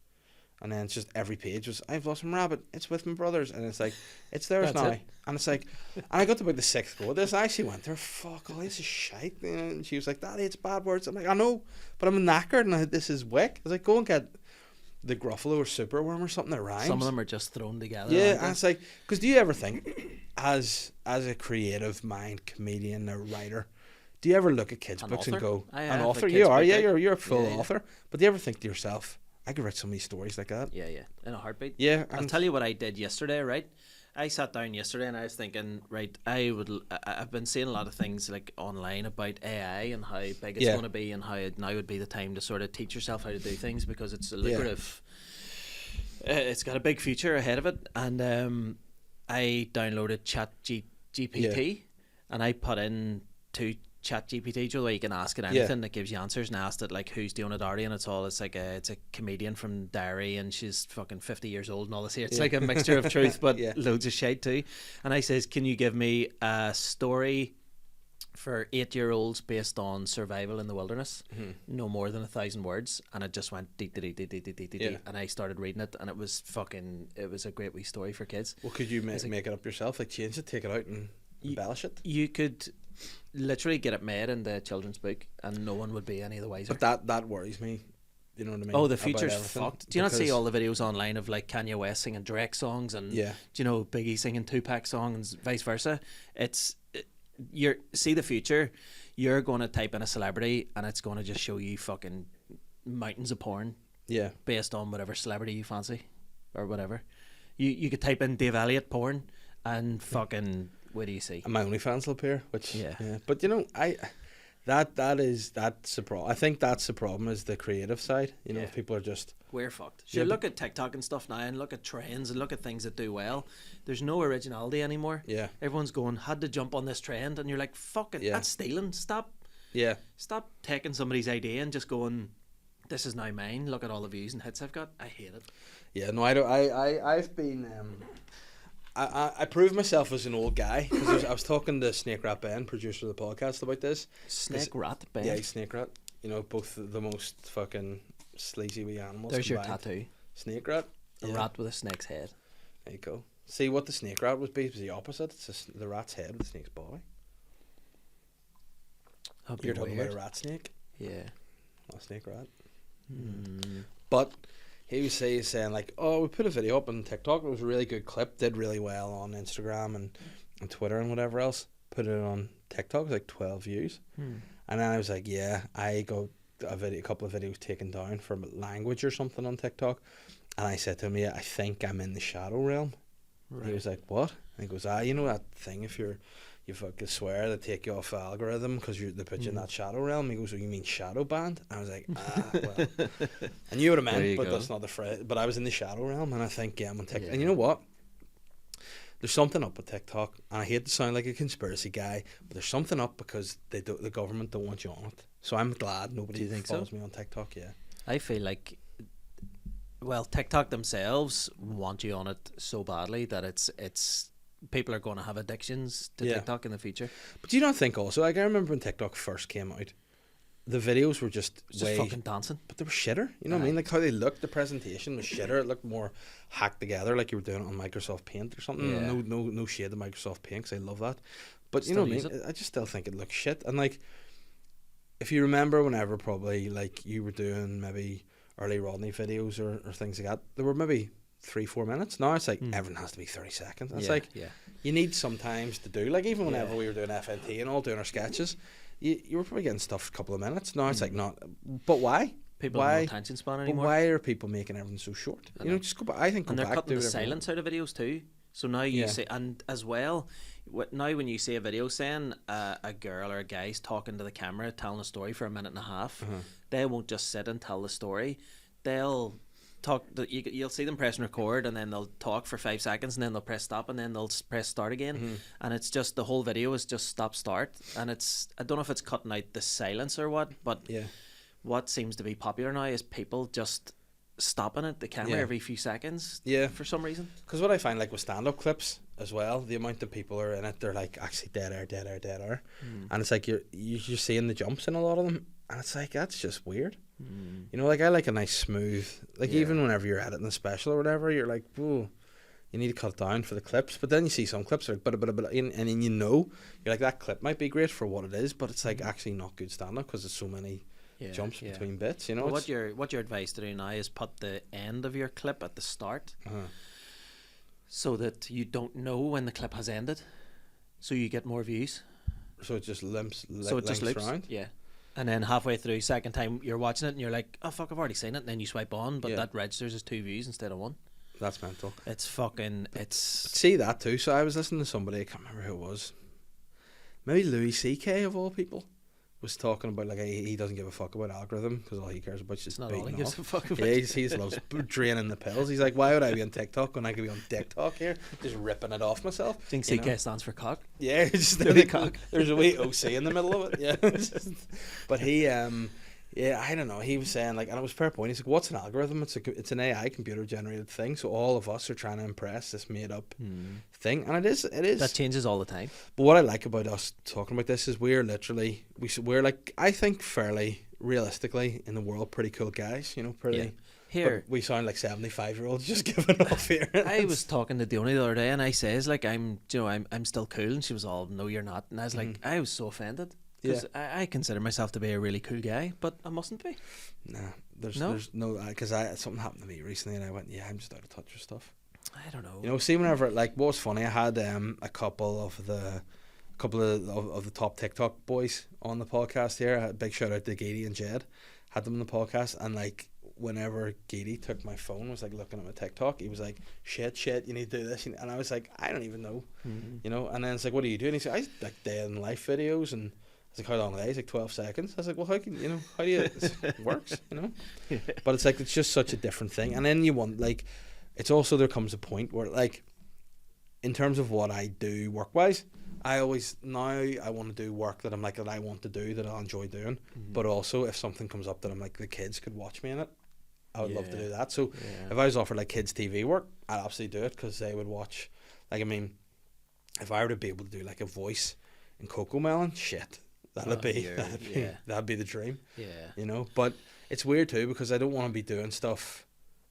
[SPEAKER 1] And then it's just every page was, I've lost my rabbit, it's with my brothers. And it's like, it's theirs
[SPEAKER 2] That's
[SPEAKER 1] now.
[SPEAKER 2] it.
[SPEAKER 1] And it's like, and I got to about the 6th go of this. I actually went there, fuck, all this is shite. You know, and she was like, Daddy, it's bad words. I'm like, I know, but I'm knackered and this is wick. I was like, go and get the Gruffalo or Superworm or something that rhymes.
[SPEAKER 2] Some of them are just thrown together.
[SPEAKER 1] Yeah,
[SPEAKER 2] aren't they?
[SPEAKER 1] and it's like, because do you ever think, as a creative mind, comedian, a writer, do you ever look at kids'
[SPEAKER 2] An
[SPEAKER 1] books
[SPEAKER 2] author?
[SPEAKER 1] and go,
[SPEAKER 2] I
[SPEAKER 1] an
[SPEAKER 2] have a
[SPEAKER 1] author?
[SPEAKER 2] kids'
[SPEAKER 1] You are,
[SPEAKER 2] book
[SPEAKER 1] yeah,
[SPEAKER 2] out.
[SPEAKER 1] you're a full
[SPEAKER 2] Yeah, yeah.
[SPEAKER 1] author. But do you ever think to yourself, I could write so many stories like that?
[SPEAKER 2] Yeah, in a heartbeat.
[SPEAKER 1] Yeah,
[SPEAKER 2] I'll
[SPEAKER 1] and
[SPEAKER 2] tell you what I did yesterday, right? I sat down yesterday and I was thinking, right, I've been seeing a lot of things like online about AI and how big it's
[SPEAKER 1] Yeah.
[SPEAKER 2] going to be and how now would be the time to sort of teach yourself how to do things because it's a lucrative. It's got a big future ahead of it, and I downloaded GPT and I put in to ChatGPT, the way you can ask it anything that gives you answers, and I asked it like who's Diona Darty, and it's like it's a comedian from Derry and she's fucking 50 years old and all this here. It's like a mixture of truth but
[SPEAKER 1] Yeah.
[SPEAKER 2] loads of shite too. And I says, can you give me a story for 8-year-olds based on survival in the wilderness, no more than 1,000 words? And it just went deet,
[SPEAKER 1] Yeah.
[SPEAKER 2] and I started reading it, and it was a great wee story for kids.
[SPEAKER 1] well, could you make
[SPEAKER 2] like-
[SPEAKER 1] it up yourself? Like change it, take it out, and embellish it.
[SPEAKER 2] You could literally get it made in the children's book, and no one would be any the wiser.
[SPEAKER 1] But that worries me. You know what I mean?
[SPEAKER 2] Oh, the
[SPEAKER 1] about
[SPEAKER 2] future's
[SPEAKER 1] everything.
[SPEAKER 2] fucked. Do you not see
[SPEAKER 1] Because-
[SPEAKER 2] all the videos online of like Kanye West singing Drake songs and
[SPEAKER 1] Yeah.
[SPEAKER 2] do you know Biggie singing Tupac songs and vice versa? You're see the future. You're going to type in a celebrity and it's going to just show you fucking mountains of porn
[SPEAKER 1] Yeah.
[SPEAKER 2] based on whatever celebrity you fancy or whatever. You could type in Dave Elliott porn and fucking what do you see?
[SPEAKER 1] And my OnlyFans will appear, which
[SPEAKER 2] Yeah.
[SPEAKER 1] But you know, that's the problem. I think that's the problem is the creative side. You know,
[SPEAKER 2] Yeah.
[SPEAKER 1] if people are just
[SPEAKER 2] We're fucked.
[SPEAKER 1] Yeah,
[SPEAKER 2] Sure, look at TikTok and stuff now and look at trends and look at things that do well. There's no originality anymore.
[SPEAKER 1] Yeah.
[SPEAKER 2] Everyone's going, had to jump on this trend, and you're like, fuck it,
[SPEAKER 1] Yeah.
[SPEAKER 2] that's stealing. Stop taking somebody's idea and just going, this is now mine. Look at all the views and hits I've got. I hate it.
[SPEAKER 1] Yeah, no, I don't. I've been. I proved myself as an old guy because I was talking to Snake Rat Ben, producer of the podcast, about this.
[SPEAKER 2] Snake rat, Ben.
[SPEAKER 1] Yeah, Snake Rat. You know, both the most fucking sleazy wee animals.
[SPEAKER 2] There's your
[SPEAKER 1] combined.
[SPEAKER 2] tattoo.
[SPEAKER 1] Snake Rat.
[SPEAKER 2] A rat with a snake's head.
[SPEAKER 1] There you go. See what the snake rat was the opposite. It's the rat's head with the snake's body.
[SPEAKER 2] That'd be
[SPEAKER 1] You're talking
[SPEAKER 2] weird.
[SPEAKER 1] about a rat snake,
[SPEAKER 2] Yeah.
[SPEAKER 1] not a snake rat.
[SPEAKER 2] Mm.
[SPEAKER 1] But he was saying like, oh, we put a video up on TikTok. It was a really good clip. Did really well on Instagram and Twitter and whatever else. Put it on TikTok. It was like 12 views. And then I was like, yeah, I got a couple of videos taken down for language or something on TikTok. And I said to him, yeah, I think I'm in the shadow realm.
[SPEAKER 2] Right.
[SPEAKER 1] He was like, what? And he goes, you know that thing if you fucking swear they take you off the algorithm because they put you in that shadow realm. He goes, oh, you mean shadow banned? I was like, well, I knew what I
[SPEAKER 2] There you
[SPEAKER 1] meant, but
[SPEAKER 2] go.
[SPEAKER 1] that's not the phrase. But I was in the shadow realm, and I think I'm on TikTok.
[SPEAKER 2] Yeah.
[SPEAKER 1] And you know what? There's something up with TikTok, and I hate to sound like a conspiracy guy, but there's something up because the government don't want you on it. So I'm glad nobody
[SPEAKER 2] Do you think
[SPEAKER 1] follows
[SPEAKER 2] so?
[SPEAKER 1] me on TikTok. Yeah,
[SPEAKER 2] I feel like, well, TikTok themselves want you on it so badly that it's people are going to have addictions to
[SPEAKER 1] Yeah.
[SPEAKER 2] TikTok in the future.
[SPEAKER 1] but do you not think also? Like I remember when TikTok first came out, the videos were just
[SPEAKER 2] Just fucking dancing.
[SPEAKER 1] but they were shitter. You know what I mean? Like how they looked, the presentation was shitter. It looked more hacked together, like you were doing it on Microsoft Paint or something.
[SPEAKER 2] Yeah.
[SPEAKER 1] No shade to Microsoft Paint, 'cause I love that. But you
[SPEAKER 2] Still
[SPEAKER 1] know what I
[SPEAKER 2] use
[SPEAKER 1] mean? I just still think it looks shit. And like, if you remember, whenever probably like you were doing maybe early Rodney videos or things like that, there were maybe 3-4 minutes. Now it's like everything has to be 30 seconds. It's like you need sometimes to do, like even whenever we were doing FNT and all doing our sketches, you were probably getting stuff a couple of minutes. Now it's like not. But why?
[SPEAKER 2] People have no attention span anymore.
[SPEAKER 1] But why are people making everything so short? You know, just go back. I think
[SPEAKER 2] and
[SPEAKER 1] go
[SPEAKER 2] they're
[SPEAKER 1] back
[SPEAKER 2] cutting
[SPEAKER 1] to
[SPEAKER 2] the silence out of videos too. So now you see, and as well, now when you see a video saying a girl or a guy's talking to the camera, telling a story for a minute and a half, they won't just sit and tell the story. They'll talk. You'll see them press record, and then they'll talk for 5 seconds, and then they'll press stop, and then they'll press start again, and it's just the whole video is just stop start, and it's, I don't know if it's cutting out the silence or what, but what seems to be popular now is people just stopping at the camera every few seconds for some reason.
[SPEAKER 1] Because what I find, like with stand-up clips as well, the amount of people are in it, they're like actually dead air, and it's like you're seeing the jumps in a lot of them, and it's like, that's just weird. You know, like I like a nice smooth, like even whenever you're editing a special or whatever, you're like, whoa, you need to cut it down for the clips. But then you see some clips are like and then you know, you're like, that clip might be great for what it is, but it's like actually not good stand-up because there's so many jumps between bits. You know,
[SPEAKER 2] what your advice to do now is put the end of your clip at the start, so that you don't know when the clip has ended, so you get more views.
[SPEAKER 1] So it just loops around.
[SPEAKER 2] Yeah. And then halfway through, second time you're watching it and you're like, oh fuck, I've already seen it, and then you swipe on, but that registers as 2 views instead of 1.
[SPEAKER 1] That's mental.
[SPEAKER 2] It's fucking, it's...
[SPEAKER 1] See that too. So I was listening to somebody, I can't remember who it was, maybe Louis C.K. of all people, was talking about like he doesn't give a fuck about algorithm because all he cares about is just
[SPEAKER 2] not all he
[SPEAKER 1] beating
[SPEAKER 2] gives
[SPEAKER 1] off.
[SPEAKER 2] a fuck about.
[SPEAKER 1] Yeah, he just loves draining the pills. He's like, why would I be on TikTok when I could be on TikTok here, just ripping it off myself?
[SPEAKER 2] I think CK stands for cock.
[SPEAKER 1] Yeah, just
[SPEAKER 2] cock.
[SPEAKER 1] There's a wee OC in the middle of it. Yeah, but he I don't know. He was saying like, and it was fair point. He's like, what's an algorithm? It's an AI computer generated thing. So all of us are trying to impress this made up thing, and it is.
[SPEAKER 2] That changes all the time.
[SPEAKER 1] But what I like about us talking about this is we're like, I think fairly realistically in the world pretty cool guys. You know, pretty. Here we sound like 75-year-olds just giving off here.
[SPEAKER 2] I was talking to Diony the other day, and I says like, I'm still cool, and she was all, no, you're not, and I was like, I was so offended. Because I consider myself to be a really cool guy, but I mustn't be.
[SPEAKER 1] Nah, there's no, because something happened to me recently, and I went, I'm just out of touch with stuff.
[SPEAKER 2] I don't know.
[SPEAKER 1] You know, see, whenever, like, what was funny, I had a couple of the top TikTok boys on the podcast here. I had a big shout out to Hegarty and Jed, had them on the podcast, and like, whenever Hegarty took my phone, was like looking at my TikTok, he was like, shit, you need to do this, and I was like, I don't even know, you know. And then it's like, what do you do? And he said, I like day in life videos, and I was like, how long are they? He's like, 12 seconds. I was like, well, how do you, it works, you know? But it's like, it's just such a different thing. And then you want, like, it's also, there comes a point where, like, in terms of what I do work-wise, I want to do work that I'm like, that I want to do, that I'll enjoy doing. But also, if something comes up that I'm like, the kids could watch me in it, I would love to do that. So if I was offered, like, kids' TV work, I'd absolutely do it, because they would watch, like, I mean, if I were to be able to do, like, a voice in Coco Melon, shit. That'd be the dream. Yeah. You know, but it's weird too, because I don't want to be doing stuff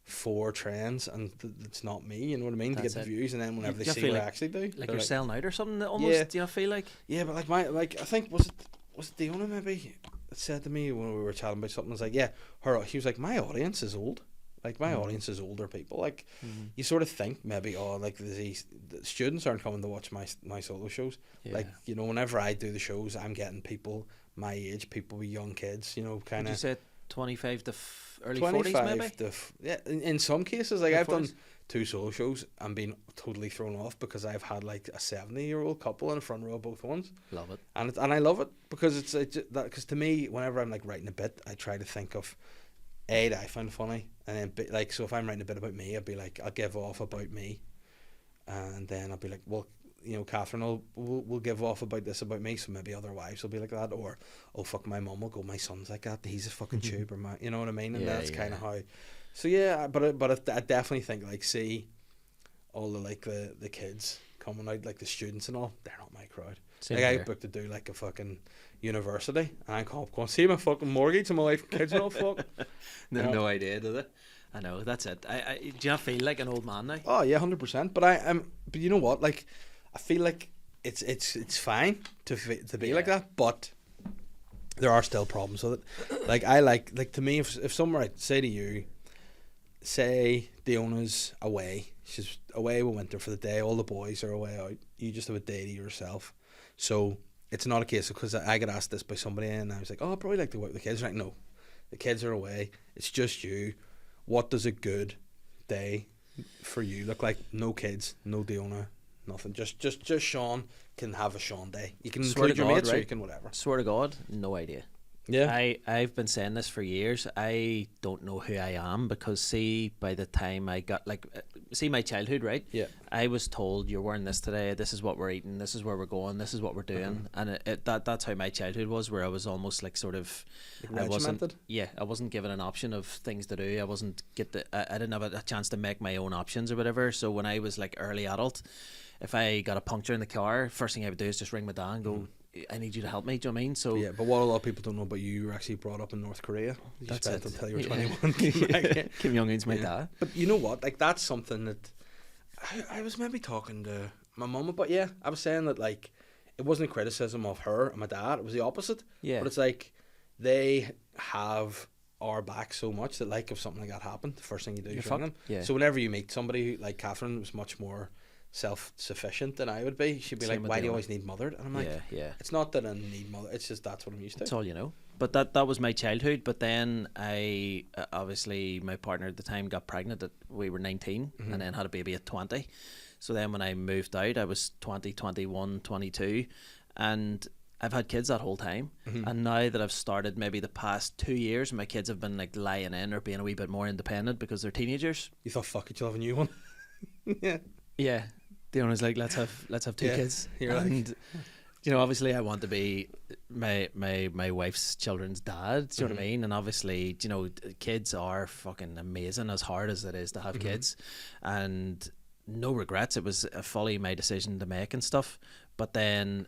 [SPEAKER 1] for trends, and it's not me. You know what I mean?
[SPEAKER 2] That's
[SPEAKER 1] to get the views, and then whenever they see what I actually do,
[SPEAKER 2] like you're selling out or something. Almost. Do you feel like?
[SPEAKER 1] Yeah, but like I think was it Diona maybe that said to me when we were chatting about something? I was like, he was like, my audience is old. Like, my audience is older people. Like, you sort of think maybe, like, the students aren't coming to watch my solo shows. Like, you know, whenever I do the shows, I'm getting people my age, people with young kids, you know, kind of.
[SPEAKER 2] Would you say 25 to early 40s maybe?
[SPEAKER 1] In some cases. Like, I've done 2 solo shows and been totally thrown off because I've had, like, a 70-year-old couple in the front row of both ones.
[SPEAKER 2] Love it.
[SPEAKER 1] And I love it, because because to me, whenever I'm, like, writing a bit, I try to think of that I find funny, and then like, so if I'm writing a bit about me, I'd be like, I'll give off about me, and then I'll be like, well, you know, Catherine will give off about this about me, so maybe other wives will be like that, or oh fuck, my mum will go, my son's like that, he's a fucking tube, or you know what I mean, and that's kind of how. So but I definitely think, like, see all the, like, the kids coming out, like the students and all, they're not my crowd.
[SPEAKER 2] Same
[SPEAKER 1] Like I
[SPEAKER 2] here.
[SPEAKER 1] booked to do like a fucking university, and I come up going, see my fucking mortgage and my wife and kids and all fuck.
[SPEAKER 2] No idea, do they? I know, that's it. Do you not feel like an old man now?
[SPEAKER 1] Oh yeah, 100%. But but you know what? Like, I feel like it's fine to be like that, but there are still problems with it. Like like to me, if someone say to you, say Diona's away, she's away with winter for the day, all the boys are away out, you just have a day to yourself. So it's not a case of, because I got asked this by somebody and I was like, oh, I'd probably like to work with the kids. Like, no, the kids are away, it's just you. What does a good day for you look like? No kids, no Diona, nothing. Just Sean can have a Sean day. You can
[SPEAKER 2] Swear
[SPEAKER 1] include
[SPEAKER 2] to
[SPEAKER 1] your
[SPEAKER 2] God,
[SPEAKER 1] mates, or
[SPEAKER 2] right?
[SPEAKER 1] you can whatever.
[SPEAKER 2] Swear to God, no idea.
[SPEAKER 1] Yeah.
[SPEAKER 2] I've been saying this for years. I don't know who I am, because see, by the time I got see my childhood, right?
[SPEAKER 1] Yeah.
[SPEAKER 2] I was told, you're wearing this today, this is what we're eating, this is where we're going, this is what we're doing, and that's how my childhood was, where I was almost like sort of,
[SPEAKER 1] Like regimented?
[SPEAKER 2] I wasn't given an option of things to do. I wasn't I didn't have a chance to make my own options or whatever. So when I was like early adult, if I got a puncture in the car, first thing I would do is just ring my dad and go, I need you to help me. Do you know what I mean? So
[SPEAKER 1] Yeah, but what a lot of people don't know about you were actually brought up in North Korea. You
[SPEAKER 2] That's
[SPEAKER 1] spent
[SPEAKER 2] it.
[SPEAKER 1] until you were
[SPEAKER 2] Yeah.
[SPEAKER 1] 21. Came back here.
[SPEAKER 2] Kim Jong-un's my
[SPEAKER 1] Yeah.
[SPEAKER 2] dad.
[SPEAKER 1] But you know what? Like, that's something that I was maybe talking to my mum about. Yeah, I was saying that, like, it wasn't a criticism of her and my dad. It was the opposite.
[SPEAKER 2] Yeah.
[SPEAKER 1] But it's like they have our back so much that, like, if something like that happened, the first thing you do
[SPEAKER 2] You're
[SPEAKER 1] is ring
[SPEAKER 2] fucked.
[SPEAKER 1] them.
[SPEAKER 2] Yeah.
[SPEAKER 1] So whenever you meet somebody like Catherine, was much more self-sufficient than I would be. She'd be
[SPEAKER 2] Same
[SPEAKER 1] like,
[SPEAKER 2] with
[SPEAKER 1] why do you
[SPEAKER 2] Diona.
[SPEAKER 1] always need mothered? And I'm like,
[SPEAKER 2] yeah.
[SPEAKER 1] it's not that I need mother. It's just that's what I'm used to.
[SPEAKER 2] That's all you know. But that was my childhood. But then I obviously, my partner at the time got pregnant at, we were 19, and then had a baby at 20. So then when I moved out, I was 20, 21, 22, and I've had kids that whole time. And now that I've started, maybe the past 2 years, my kids have been like lying in or being a wee bit more independent because they're teenagers.
[SPEAKER 1] You thought, fuck it, you'll have a new one. Yeah.
[SPEAKER 2] Yeah, the owner's like, let's have two
[SPEAKER 1] Yeah,
[SPEAKER 2] kids.
[SPEAKER 1] you're like-
[SPEAKER 2] And you know, obviously, I want to be my wife's children's dad. Do you know what I mean? And obviously, you know, kids are fucking amazing, as hard as it is to have kids, and no regrets. It was fully my decision to make and stuff. But then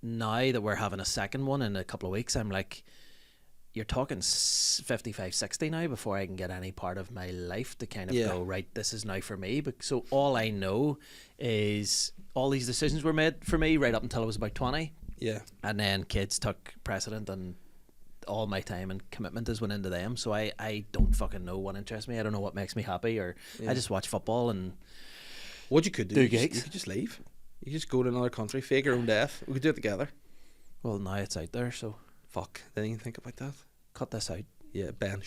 [SPEAKER 2] now that we're having a second one in a couple of weeks, I'm like, you're talking 55, 60 now before I can get any part of my life to kind of
[SPEAKER 1] Yeah.
[SPEAKER 2] go, right, this is now for me. But so all I know is all these decisions were made for me right up until I was about 20.
[SPEAKER 1] Yeah.
[SPEAKER 2] And then kids took precedent, and all my time and commitment has went into them. So I don't fucking know what interests me. I don't know what makes me happy, or I just watch football and
[SPEAKER 1] What you could do,
[SPEAKER 2] Do
[SPEAKER 1] you just-
[SPEAKER 2] gigs.
[SPEAKER 1] you could just leave. You could just go to another country, fake your own death. We could do it together.
[SPEAKER 2] well, now it's out there, so
[SPEAKER 1] Fuck, didn't even think about that.
[SPEAKER 2] cut this out.
[SPEAKER 1] Yeah, Ben.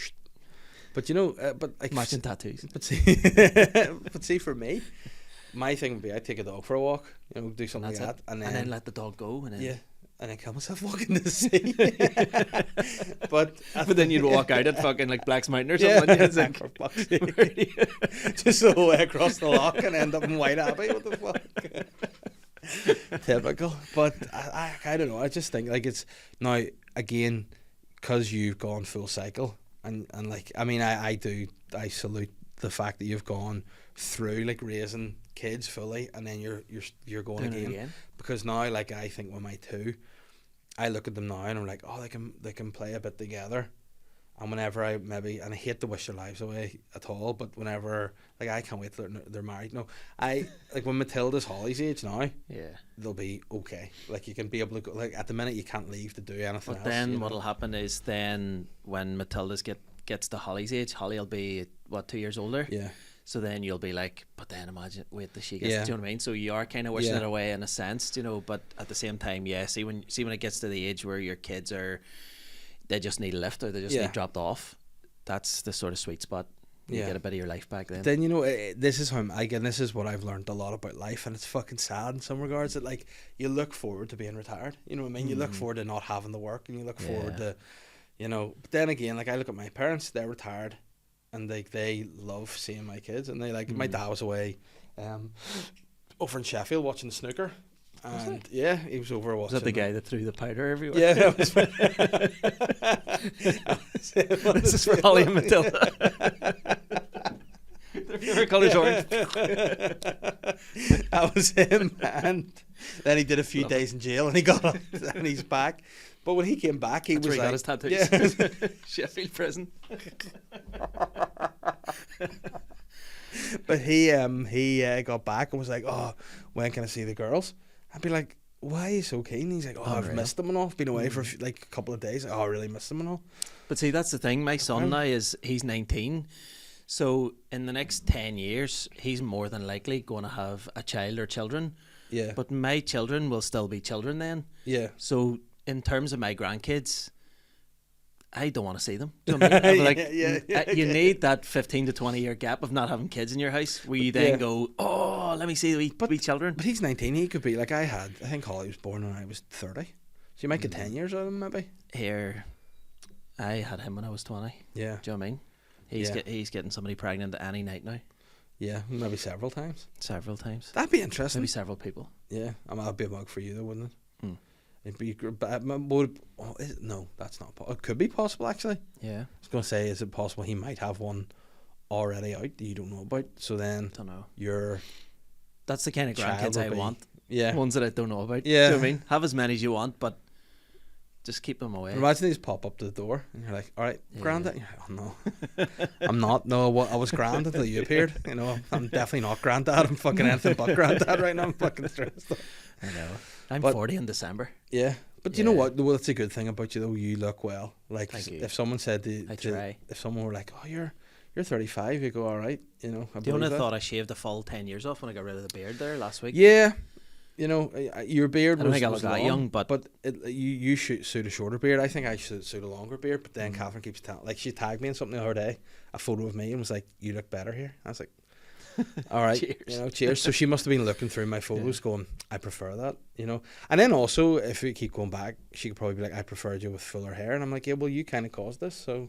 [SPEAKER 1] But you know, but like,
[SPEAKER 2] Matching tattoos.
[SPEAKER 1] But see, but see, for me, my thing would be I'd take a dog for a walk. You know, do something
[SPEAKER 2] That's
[SPEAKER 1] like
[SPEAKER 2] it.
[SPEAKER 1] that, and
[SPEAKER 2] And
[SPEAKER 1] then
[SPEAKER 2] then let the dog go, and then
[SPEAKER 1] yeah, and then kill myself walking to the sea. but
[SPEAKER 2] then you'd walk out at fucking like Black's Mountain or
[SPEAKER 1] yeah,
[SPEAKER 2] something.
[SPEAKER 1] it's like, for fuck's sake. Just the way across the lock and end up in White Abbey. What the fuck? Typical. But I don't know. I just think like it's now again because you've gone full cycle and like I mean I salute the fact that you've gone through like raising kids fully and then you're going
[SPEAKER 2] Doing it
[SPEAKER 1] again. Because now like I think with my two, I look at them now and I'm like, oh, they can play a bit together. And whenever I hate to wish their lives away at all, but whenever, like, I can't wait till they're married. No, I, like, when Matilda's Holly's age now,
[SPEAKER 2] Yeah.
[SPEAKER 1] they'll be okay. Like, you can be able to go, like, at the minute you can't leave to do anything
[SPEAKER 2] But
[SPEAKER 1] else.
[SPEAKER 2] then
[SPEAKER 1] you know?
[SPEAKER 2] what'll happen is then when Matilda's gets to Holly's age, Holly will be, what, 2 years older?
[SPEAKER 1] Yeah.
[SPEAKER 2] So then you'll be like, but then imagine, wait till she gets,
[SPEAKER 1] Yeah.
[SPEAKER 2] do you know what I mean? So you are kind of wishing
[SPEAKER 1] Yeah.
[SPEAKER 2] it away in a sense, you know, but at the same time, yeah, see when it gets to the age where your kids they just need a lift or they just
[SPEAKER 1] Yeah.
[SPEAKER 2] need dropped off, that's the sort of sweet spot. You
[SPEAKER 1] Yeah.
[SPEAKER 2] get a bit of your life back then.
[SPEAKER 1] Then you know this is how this is what I've learned a lot about life, and it's fucking sad in some regards that like you look forward to being retired. You know what I mean? You look forward to not having the work, and you look forward
[SPEAKER 2] Yeah.
[SPEAKER 1] to, you know. But then again, like I look at my parents; they're retired, and they love seeing my kids, and they like my dad was away, over in Sheffield watching the snooker, and yeah, he was over watching.
[SPEAKER 2] Was that the guy that threw the powder everywhere?
[SPEAKER 1] Yeah, that was.
[SPEAKER 2] This is for Holly and Matilda. Their favorite colour's orange.
[SPEAKER 1] That was him, and Then he did a few days in jail, and he got up, and he's back. But when he came back, he
[SPEAKER 2] That's
[SPEAKER 1] was
[SPEAKER 2] where he
[SPEAKER 1] like,
[SPEAKER 2] got his tattoos.
[SPEAKER 1] yeah.
[SPEAKER 2] Sheffield prison.
[SPEAKER 1] But he got back and was like, oh, when can I see the girls? I'd be like, why are you so keen? He's like, oh, I've missed them and all. I've been away for a couple of days. Oh, I really missed them and all.
[SPEAKER 2] But see, that's the thing. My son now he's 19. So in the next 10 years, he's more than likely going to have a child or children.
[SPEAKER 1] Yeah.
[SPEAKER 2] But my children will still be children then.
[SPEAKER 1] Yeah.
[SPEAKER 2] So in terms of my grandkids, I don't want to see them. Do you know what I mean? I'm like, you need that 15 to 20 year gap of not having kids in your house where you then go, oh, let me see the wee children.
[SPEAKER 1] But he's 19. He could be like, I think Holly was born when I was 30. So you might get 10 years out of him, maybe.
[SPEAKER 2] Here, I had him when I was 20.
[SPEAKER 1] Yeah.
[SPEAKER 2] Do you know what I mean? He's getting somebody pregnant any night now.
[SPEAKER 1] Yeah, maybe several times.
[SPEAKER 2] Several times.
[SPEAKER 1] That'd be interesting.
[SPEAKER 2] Maybe several people.
[SPEAKER 1] Yeah, that'd be a mug for you though, wouldn't it?
[SPEAKER 2] Mm.
[SPEAKER 1] It'd be no, that's not. It could be possible actually.
[SPEAKER 2] Yeah.
[SPEAKER 1] I was gonna say, is it possible he might have one already out that you don't know about? So then,
[SPEAKER 2] Don't know.
[SPEAKER 1] That's
[SPEAKER 2] the kind of grandkids I want.
[SPEAKER 1] Yeah.
[SPEAKER 2] Ones that I don't know about.
[SPEAKER 1] Yeah.
[SPEAKER 2] Do you know what I mean? Have as many as you want, but just keep them away.
[SPEAKER 1] Imagine these pop up to the door and you're like, all right, grand. Like, oh no, I'm not. No, I was grand until you appeared. You know, I'm definitely not granddad. I'm fucking anything but granddad right now. I'm fucking stressed.
[SPEAKER 2] I know. I'm 40 in December.
[SPEAKER 1] Yeah. But you know what? Well, that's a good thing about you though. You look well. Like if someone said if someone were like, oh, you're 35, you go, all right. You know.
[SPEAKER 2] Diona thought I shaved a full 10 years off when I got rid of the beard there last week.
[SPEAKER 1] Yeah. You know, your beard was,
[SPEAKER 2] I don't think I look that young, but
[SPEAKER 1] you should suit a shorter beard. I think I should suit a longer beard. But then Catherine keeps she tagged me in something the other day, a photo of me, and was like, "You look better here." I was like, "All right,
[SPEAKER 2] cheers.
[SPEAKER 1] You know, cheers." So she must have been looking through my photos, going, "I prefer that," you know. And then also, if we keep going back, she could probably be like, "I preferred you with fuller hair," and I'm like, "Yeah, well, you kind of caused this, so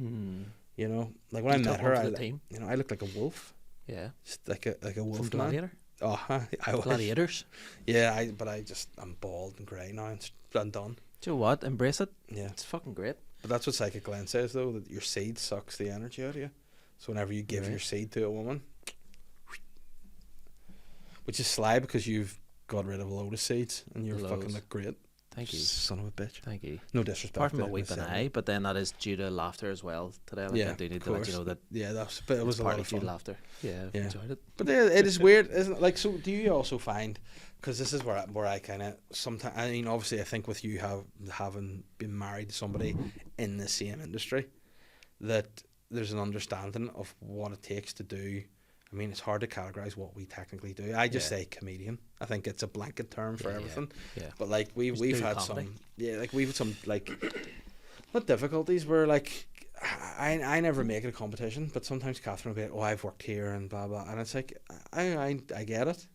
[SPEAKER 1] you know." Like when I met her, I looked like a wolf.
[SPEAKER 2] Yeah,
[SPEAKER 1] just like a wolf.
[SPEAKER 2] From Gladiator.
[SPEAKER 1] Oh, I was.
[SPEAKER 2] Gladiators.
[SPEAKER 1] Yeah, I'm bald and grey now and I'm done.
[SPEAKER 2] Do you know what? Embrace it.
[SPEAKER 1] Yeah.
[SPEAKER 2] It's fucking great.
[SPEAKER 1] But that's what Psychic Glenn says though, that your seed sucks the energy out of you. So whenever you give your seed to a woman, which is sly because you've got rid of a load of seeds and you fucking look great.
[SPEAKER 2] Thank you.
[SPEAKER 1] Son of a bitch.
[SPEAKER 2] Thank you.
[SPEAKER 1] No disrespect.
[SPEAKER 2] Apart from a weeping eye, but then that is due to laughter as well today. Like I do need to let you know that.
[SPEAKER 1] Yeah, but it was a lot of fun.
[SPEAKER 2] Laughter. Yeah, I've enjoyed it.
[SPEAKER 1] But it is weird, isn't it? Like, so do you also find, because this is where I kind of sometimes, I mean, obviously I think with you having been married to somebody in the same industry, that there's an understanding of what it takes to do. I mean, it's hard to categorize what we technically do. I just say comedian. I think it's a blanket term for everything. Yeah. But like we've had comedy. We've had some like not difficulties where like I never make it a competition, but sometimes Catherine will be like, oh, I've worked here and blah blah, and it's like I get it,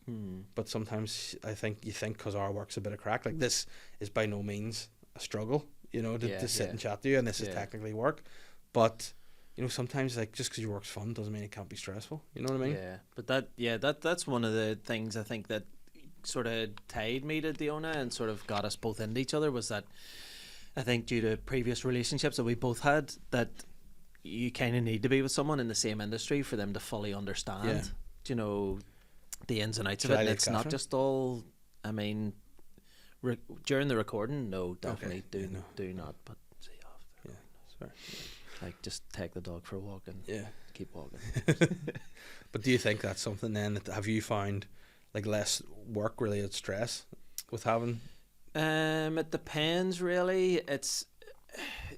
[SPEAKER 1] but sometimes I think you think because our work's a bit of crack. Like this is by no means a struggle, you know, to sit and chat to you, and this is technically work, but. You know, sometimes like just because your work's fun doesn't mean it can't be stressful. You know what I mean?
[SPEAKER 2] Yeah, but that's one of the things I think that sort of tied me to Diona and sort of got us both into each other was that I think due to previous relationships that we both had, that you kind of need to be with someone in the same industry for them to fully understand, you know, the ins and outs of it. And it's not just all. I mean, during the recording, no, definitely do not. But see you after.
[SPEAKER 1] Yeah, sorry.
[SPEAKER 2] Like, just take the dog for a walk and keep walking.
[SPEAKER 1] But do you think that's something then that have you found like less work related stress with having?
[SPEAKER 2] It depends really.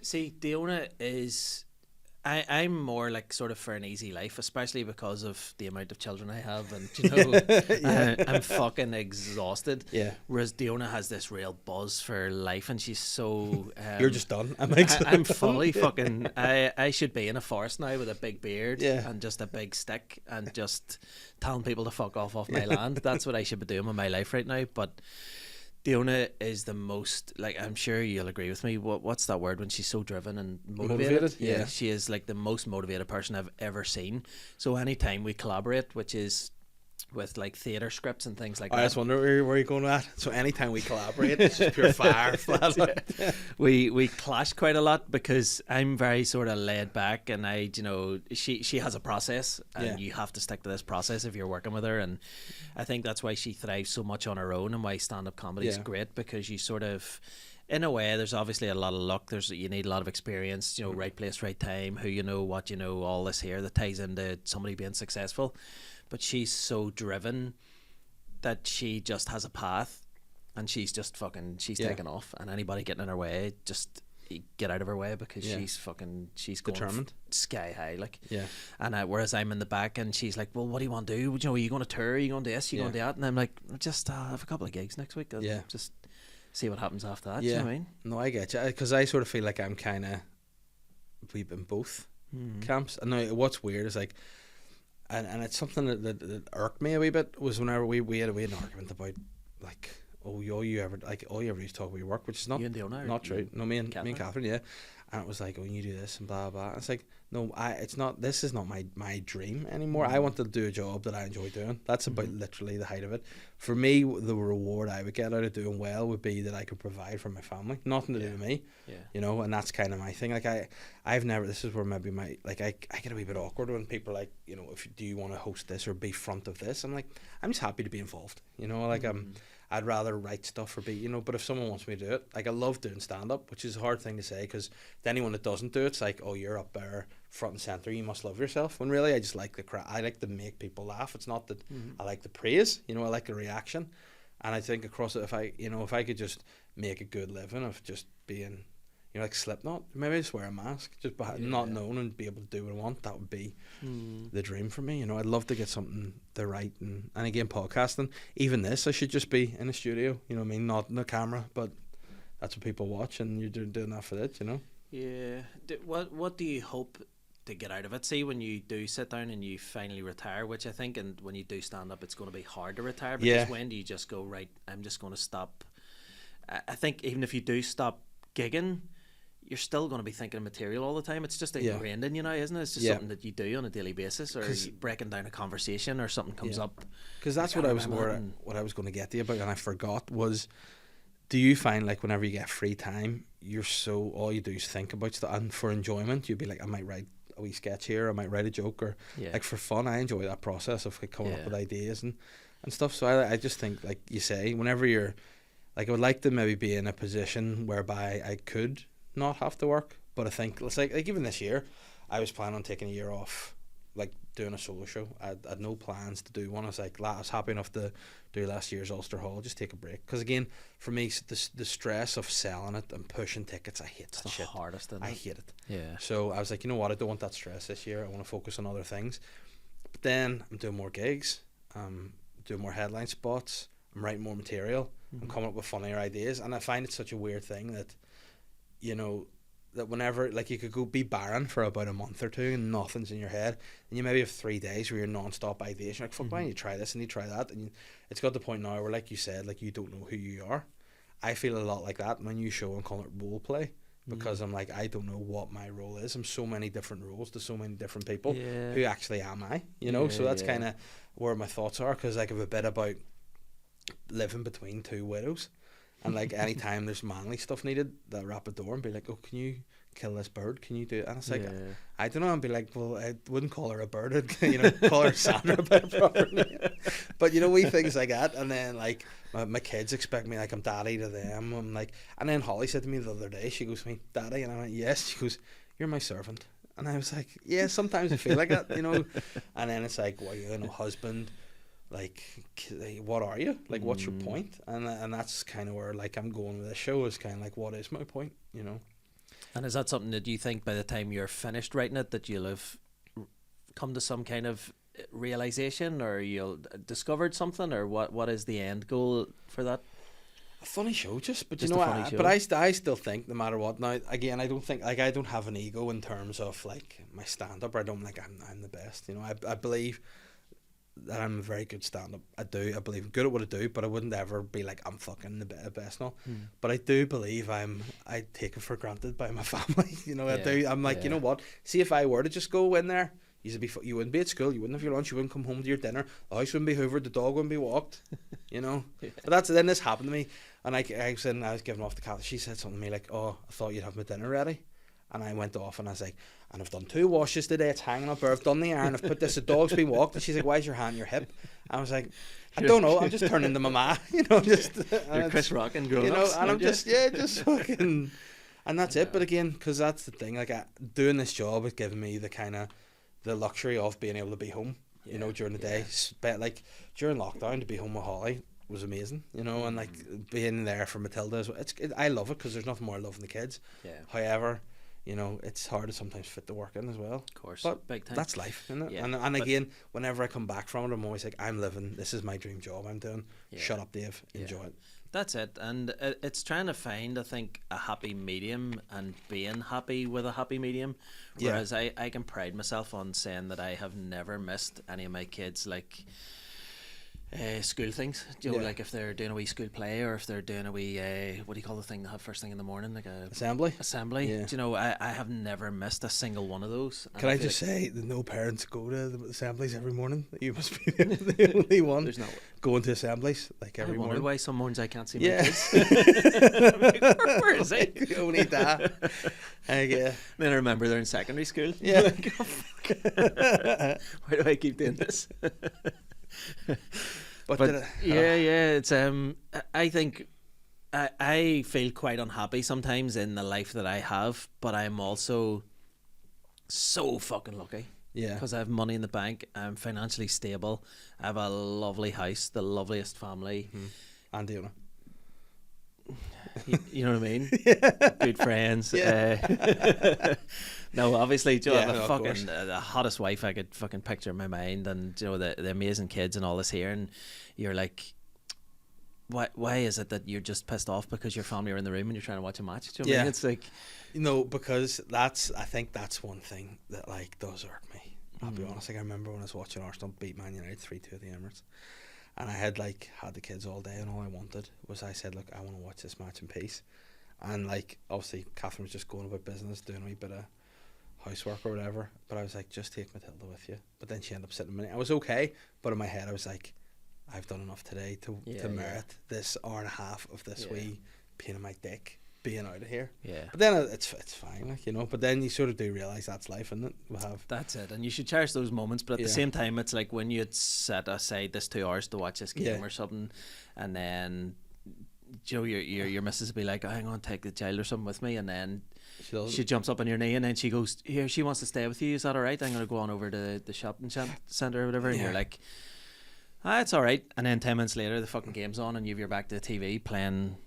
[SPEAKER 2] Diona is. I'm more like sort of for an easy life, especially because of the amount of children I have, and you know, I'm fucking exhausted.
[SPEAKER 1] Yeah.
[SPEAKER 2] Whereas Diona has this real buzz for life, and she's so.
[SPEAKER 1] You're just done.
[SPEAKER 2] I'm fully fucking. I should be in a forest now with a big beard and just a big stick and just telling people to fuck off my land. That's what I should be doing with my life right now, but. Diona is the most, like, I'm sure you'll agree with me. What's that word when she's so driven and motivated?
[SPEAKER 1] Yeah.
[SPEAKER 2] She is like the most motivated person I've ever seen. So anytime we collaborate, which is with like theatre scripts and things like
[SPEAKER 1] I
[SPEAKER 2] that.
[SPEAKER 1] just wonder where you're going with that. So anytime we collaborate, it's just pure fire. Flat out.
[SPEAKER 2] Yeah. We clash quite a lot because I'm very sort of laid back, and she has a process, and you have to stick to this process if you're working with her. And I think that's why she thrives so much on her own, and why stand-up comedy is great, because you sort of, in a way, there's obviously a lot of luck. You need a lot of experience, right place, right time, who what all this here that ties into somebody being successful. But she's so driven that she just has a path, and she's just taken off, and anybody getting in her way, just get out of her way, because she's
[SPEAKER 1] determined,
[SPEAKER 2] sky high, like. And whereas I'm in the back, and she's like, well, what do you want to do? Are you going to tour? Are you going to this? Are you going to that? And I'm like, just have a couple of gigs next week. Just see what happens after that. You know what I mean?
[SPEAKER 1] No, I get you, because I sort of feel like I'm kind of in both camps. And now what's weird is like, and it's something that irked me a wee bit, was whenever we had an argument about like, all you ever used to talk about your work, which is not
[SPEAKER 2] you and the owner,
[SPEAKER 1] not true. No, me and Catherine, and it was like, oh, you do this and blah blah. And it's like, no, it's not. This is not my dream anymore. I want to do a job that I enjoy doing. That's about literally the height of it. For me, the reward I would get out of doing well would be that I could provide for my family. Nothing to do with me, and that's kind of my thing. Like I've never. This is where maybe my I get a wee bit awkward when people are like, do you want to host this or be front of this? I'm like, I'm just happy to be involved. I'd rather write stuff or be, but if someone wants me to do it, like I love doing stand-up, which is a hard thing to say, because to anyone that doesn't do it, it's like, oh, you're up there front and centre, you must love yourself. When really, I just like I like to make people laugh. It's not that I like the praise, I like the reaction. And I think across it, if I could just make a good living of just being, like Slipknot, maybe just wear a mask, just not known, and be able to do what I want, that would be the dream for me. I'd love to get something to write, and again, podcasting, even this, I should just be in a studio, not in a camera, but that's what people watch, and you're doing that for it,
[SPEAKER 2] Yeah. What do you hope to get out of it? See, when you do sit down and you finally retire, which I think, and when you do stand up, it's going to be hard to retire, because when do you just go, right, I'm just going to stop? I think even if you do stop gigging, you're still going to be thinking of material all the time. It's just ingrained in you now, isn't it? It's just something that you do on a daily basis, or breaking down a conversation, or something comes up. Because
[SPEAKER 1] that's what I was going to get to you about, and I forgot, was, do you find like whenever you get free time, all you do is think about stuff, and for enjoyment, you'd be like, I might write a wee sketch here, I might write a joke, or like for fun, I enjoy that process of like coming up with ideas and stuff. So I just think, like you say, whenever you're like, I would like to maybe be in a position whereby I could not have to work, but I think it's like even this year, I was planning on taking a year off, like doing a solo show. I had no plans to do one. I was happy enough to do last year's Ulster Hall, just take a break, because again, for me, the stress of selling it and pushing tickets, I hate that shit.
[SPEAKER 2] The hardest, isn't it?
[SPEAKER 1] I hate it.
[SPEAKER 2] Yeah. So
[SPEAKER 1] I was like, you know what, I don't want that stress this year. I want to focus on other things. But then I'm doing more gigs, doing more headline spots, I'm writing more material, I'm coming up with funnier ideas, and I find it such a weird thing that, that whenever, like, you could go be barren for about a month or two and nothing's in your head, and you maybe have 3 days where you're non-stop ideas, you're like, fuck, why don't you try this and you try that, and it's got to the point now where, like you said, like, you don't know who you are. I feel a lot like that when you show and call it role play, because I'm like, I don't know what my role is. I'm so many different roles to so many different people. Who actually am I, so that's kind of where my thoughts are, because I have a bit about living between two widows. And like anytime there's manly stuff needed, they'll rap a door and be like, oh, can you kill this bird? Can you do it? And it's like, I don't know. I'd be like, well, I wouldn't call her a bird. I'd, call her Sandra by a proper name. But wee things like that. And then like my kids expect me like I'm daddy to them. I'm like, and then Holly said to me the other day, she goes to me, daddy, and I went, yes. She goes, you're my servant. And I was like, yeah, sometimes I feel like that, And then it's like, well, you're husband. Like, what are you? Like, what's your point? And that's kind of where, like, I'm going with this show, is kind of like, what is my point,
[SPEAKER 2] And is that something that you think by the time you're finished writing it, that you'll have come to some kind of realization, or you'll discovered something, or what is the end goal for that?
[SPEAKER 1] A funny show, but
[SPEAKER 2] just
[SPEAKER 1] but I still think, no matter what, now, again, I don't think, like, I don't have an ego in terms of, like, my stand-up, or I don't like I'm the best, I believe that I'm a very good stand-up. I believe I'm good at what I do, but I wouldn't ever be like, I'm fucking the best now. But I do believe I take it for granted by my family. I do. I'm like, you know what? See, if I were to just go in there, you wouldn't be at school, you wouldn't have your lunch, you wouldn't come home to your dinner, the house wouldn't be hoovered, the dog wouldn't be walked, you know.
[SPEAKER 2] Yeah.
[SPEAKER 1] But then this happened to me, and I was giving off the cat. She said something to me like, "Oh, I thought you'd have my dinner ready," and I went off and I was like, "And I've done 2 washes today. It's hanging up, or I've done the iron. I've put this. The dog's been walked." And she's like, "Why's your hand on your hip?" I was like, "I don't know. I'm just turning into my ma, you know, just."
[SPEAKER 2] You're Chris Rock and grown
[SPEAKER 1] you know,
[SPEAKER 2] ups,
[SPEAKER 1] and I'm just fucking, and that's it. But again, because that's the thing. Like doing this job has given me the kind of the luxury of being able to be home, you know, during the day. But like during lockdown, to be home with Holly was amazing, you know, and like being there for Matilda as well. I love it because there's nothing more loving the kids.
[SPEAKER 2] Yeah.
[SPEAKER 1] However, you know, it's hard to sometimes fit the work in as well.
[SPEAKER 2] Of course,
[SPEAKER 1] but
[SPEAKER 2] big time.
[SPEAKER 1] that's life, isn't it?
[SPEAKER 2] Yeah,
[SPEAKER 1] and again, whenever I come back from it, I'm always like, I'm living. This is my dream job. I'm doing.
[SPEAKER 2] Yeah.
[SPEAKER 1] Shut up, Dave. Enjoy it.
[SPEAKER 2] That's it, and it's trying to find, I think, a happy medium and being happy with a happy medium. Whereas I can pride myself on saying that I have never missed any of my kids like school things. You know, like if they're doing a wee school play, or if they're doing a wee what do you call the thing they have first thing in the morning, like a
[SPEAKER 1] assembly.
[SPEAKER 2] Yeah. Do you know, I have never missed a single one of those.
[SPEAKER 1] Can I just say that no parents go to the assemblies every morning? You must be the only one.
[SPEAKER 2] There's no
[SPEAKER 1] going to assemblies like every morning.
[SPEAKER 2] Why some mornings I can't see my kids. Where is he?
[SPEAKER 1] Only that.
[SPEAKER 2] Then I remember they're in secondary school.
[SPEAKER 1] Yeah.
[SPEAKER 2] Like, oh, fuck. Why do I keep doing this? But it's I think I feel quite unhappy sometimes in the life that I have, but I'm also so fucking lucky.
[SPEAKER 1] Yeah.
[SPEAKER 2] Because I have money in the bank, I'm financially stable, I have a lovely house, the loveliest family.
[SPEAKER 1] And Diona.
[SPEAKER 2] You know what I mean? Good friends. No, obviously, you know, the fucking the hottest wife I could fucking picture in my mind, and you know the amazing kids and all this here, and you're like, why is it that you're just pissed off because your family are in the room and you're trying to watch a match? Do you know what I mean? It's like,
[SPEAKER 1] you know, because I think that's one thing that like does irk me. I'll be honest. Like I remember when I was watching Arsenal beat Man United 3-2 at the Emirates. And I had the kids all day, and all I wanted was, I said, look, I want to watch this match in peace. And like obviously Catherine was just going about business, doing a wee bit of housework or whatever. But I was like, just take Matilda with you. But then she ended up sitting a minute. I was okay, but in my head I was like, I've done enough today to merit this hour and a half of this wee pain in my dick being out of here. Yeah. But then it's fine, like, you know. But then you sort of do realise that's life, isn't it?
[SPEAKER 2] That's it, and you should cherish those moments. But at the same time, it's like when you'd set aside this 2 hours to watch this game or something, and then you know your missus will be like, oh, hang on, take the child or something with me, and then she jumps up on your knee, and then she goes, here, she wants to stay with you. Is that all right? I'm going to go on over to the shopping centre or whatever, and you're like, it's all right. And then 10 minutes later, the fucking game's on, and you're back to the TV playing.